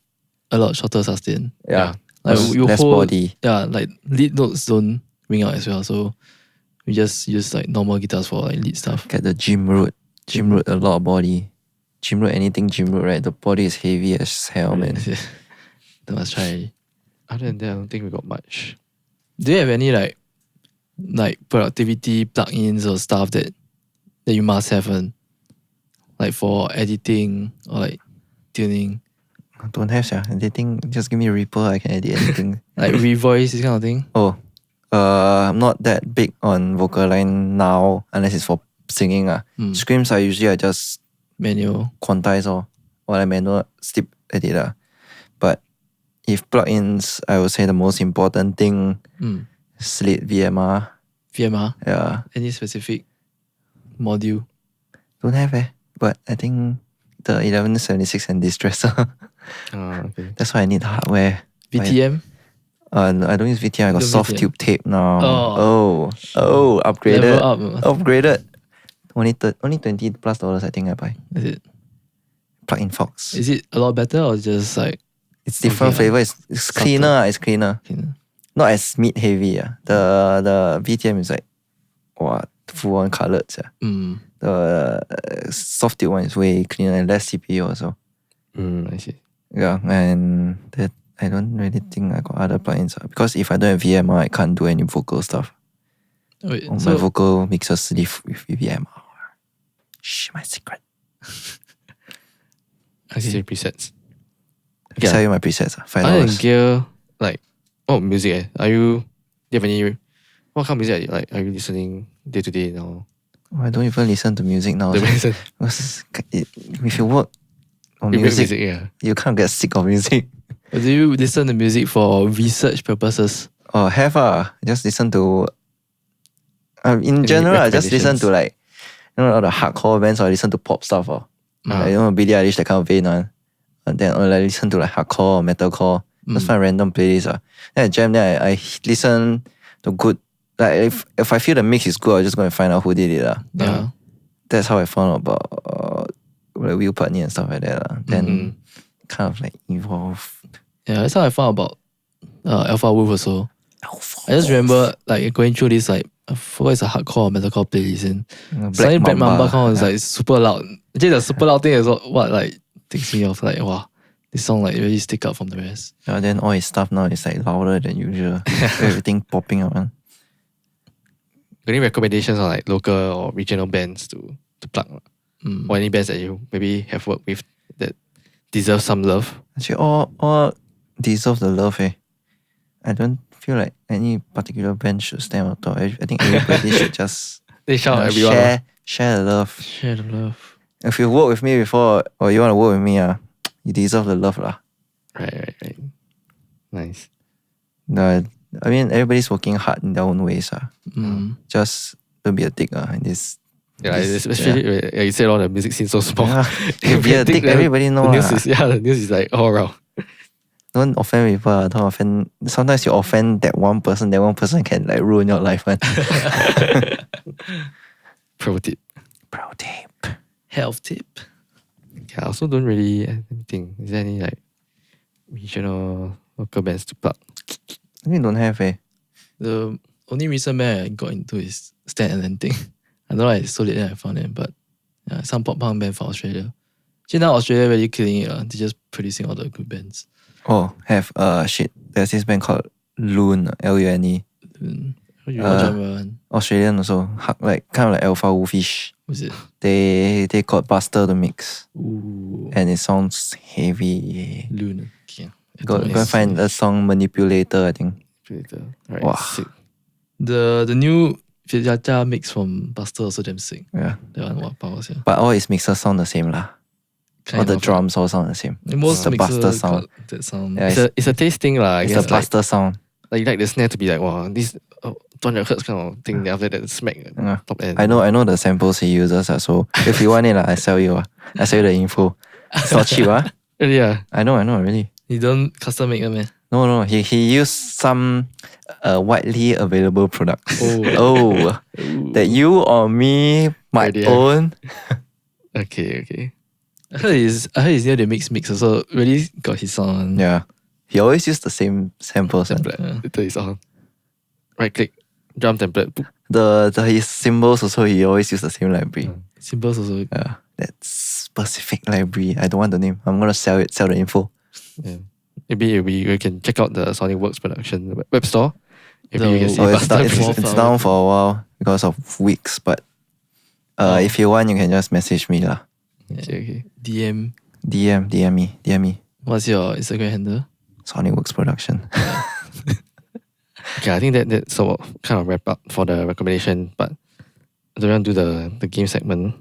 a lot shorter sustain. Yeah. Like less body. Yeah, like lead notes don't ring out as well. So we just use like normal guitars for like lead stuff. Get the Jim Root. Jim Root, a lot of body. Jim Root, anything Jim Root, right? The body is heavy as hell, man. That must try. Other than that, I don't think we got much. Do you have any like productivity plugins or stuff that you must have like for editing or like tuning? I don't have, editing. Just give me a Reaper, I can edit anything. Like revoice, this kind of thing? Oh, I'm not that big on vocal line now, unless it's for singing. Screams I just manual quantize or like manual step edit. But if plugins, I would say the most important thing Slate VMR. VMR? Yeah. Any specific module? Don't have but I think the 1176 and Distressor. Okay. That's why I need hardware. VTM? I don't use VTM, I got soft VTM. tube tape now. Oh, upgraded. Level up. Upgraded. Only $20 plus I think I buy. Is it? Plug-in Fox. Is it a lot better or just like It's different flavor. It's cleaner. It's cleaner. Not as meat heavy. The VTM is like full on colored. The soft tube one is way cleaner and less CPU also. I see. Yeah, and that I don't really think I got other plugins because if I don't have VMR, I can't do any vocal stuff. Wait, my vocal mixers live with VMR. Shh, my secret. I see presets. I sell you my presets. $5. Other than gear, like music. Do you have any? What kind of music are you listening day to day now? I don't even listen to music now. Because if you work on music, you can't get sick of music. Do you listen to music for research purposes? Oh, just listen to. In general, I just listen to like, all the hardcore bands, or I listen to pop stuff. Billie Eilish, that kind of vein one. And then I listen to like hardcore or metalcore. Just find random playlists. Then I jam, then I listen to good. Like if I feel the mix is good, I'll just go and find out who did it. Yeah. That's how I found out about like Will Putney and stuff like that. Then kind of like evolve. Yeah, that's how I found about Alpha Wolf also. I just remember like going through this like I forgot it's a hardcore or metalcore playlist and Black Mamba was like super loud. Actually the super loud thing is what like takes me off like wow, This song like really stick out from the rest. Yeah, then all his stuff now is like louder than usual. Everything popping out. Man. Any recommendations on like local or regional bands to plug? Or any bands that you maybe have worked with that deserve some love? Actually, all deserve the love. I don't feel like any particular band should stand on top. I think everybody should just They shout everyone. Share the love. Share the love. If you worked with me before or you want to work with me, you deserve the love lah. Right. Nice. No, I mean everybody's working hard in their own ways. Just don't be a dick in this. Yeah, especially you said all the music scene so small. Yeah. If be a dick, everybody know. The news is like all around. Don't offend people. Don't offend. Sometimes you offend that one person. That one person can like ruin your life, man. Pro tip. Health tip. Yeah, I also don't really think. Is there any like regional local bands to plug? I think don't have. The only recent band I got into is Stan Atlantic. I don't know, I sold it and I found it, but yeah, some pop punk band from Australia. Actually now Australia really killing it. They're just producing all the good bands. Oh, have shit. There's this band called Lune, Lune. Australian also, like kind of like Alpha Wolfish. Was it? They got Buster to mix. Ooh. And it sounds heavy. Lune. Okay. Go and find the song Manipulator, I think. Right. Wow. Sick. The new Fijaja mix from Buster also damn sick. Yeah. That one, what powers, yeah. But all his mixes sound the same lah. All the drums all sound the same. Most the Buster sound. That sound. Yeah, It's a taste thing lah. It's the Buster sound. Like you like the snare to be like wow, this 200 hertz kind of thing. Then after that smack top end. I know the samples he uses. So if you want it, I sell you. I sell you the info. It's not cheap. Really? Yeah. I know, really. You don't custom make them, man. No. He used some widely available products. Oh. That you or me might own. Okay. I heard he's near the mix also really got his sound. Yeah. He always used the same samples. Later is on. Right click, drum template. His cymbals also he always use the same library. Cymbals also. Yeah. That specific library. I don't want the name. I'm gonna sell the info. Yeah. Maybe we can check out the Sonicwerkz Productions web store. Maybe you can see it's down for a while because of weeks, but if you want you can just message me lah. Okay. DM me. What's your Instagram handle? Sonicwerkz Productions. Okay, I think that's so kind of wrap up for the recommendation, but I don't want to do the game segment.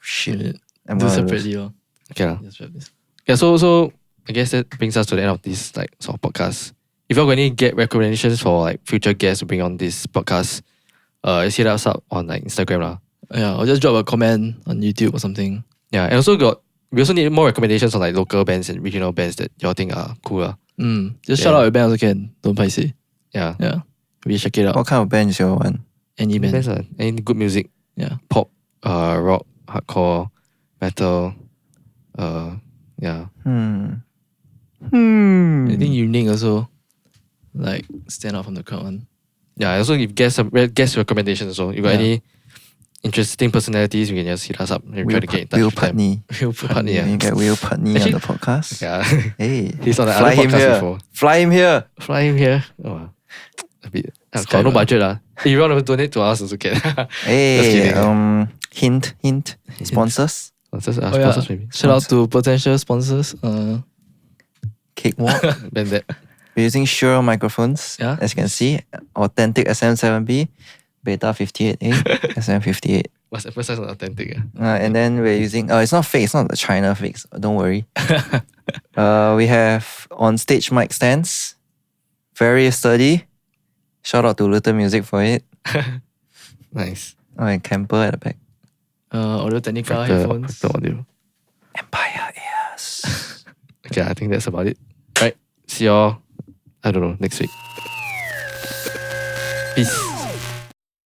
Shit. Do separately. Okay. Just wrap this. Yeah, so I guess that brings us to the end of this like sort of podcast. If you're going to get recommendations for like future guests to bring on this podcast, just hit us up on like Instagram lah. Yeah, or just drop a comment on YouTube or something. Yeah, and we also need more recommendations on like local bands and regional bands that y'all think are cool. Just shout out your band also can. Don't paise. Yeah. We check it out. What kind of bands you want? Any band. Any good music. Yeah. Pop, rock, hardcore, metal. Yeah. Anything unique also. Like stand out from the crowd one. Yeah, also if guest recommendations also. You got any interesting personalities, you can just hit us up and try to get in touch with them. Will Putney, yeah. You get Will Putney on the podcast. Yeah. Hey. He's on the other podcast before. Fly him here. Oh, a bit. Got no budget lah. If you want to donate to us also can. Hey, hint. Sponsors. Sponsors maybe. Shout out to potential sponsors. Cakewalk. Bandit. We're using Shure microphones. Yeah. As you can see. Authentic SM7B. Beta 58A. SM58. Must emphasize on authentic. And then we're using... it's not fake. It's not the China fakes. Don't worry. We have on-stage mic stands. Very sturdy. Shout out to Little Music for it. Nice. And camper at the back. Audio Technica headphones. Audio. Empire ears. Okay, I think that's about it. Right. See y'all, I don't know, next week. Peace.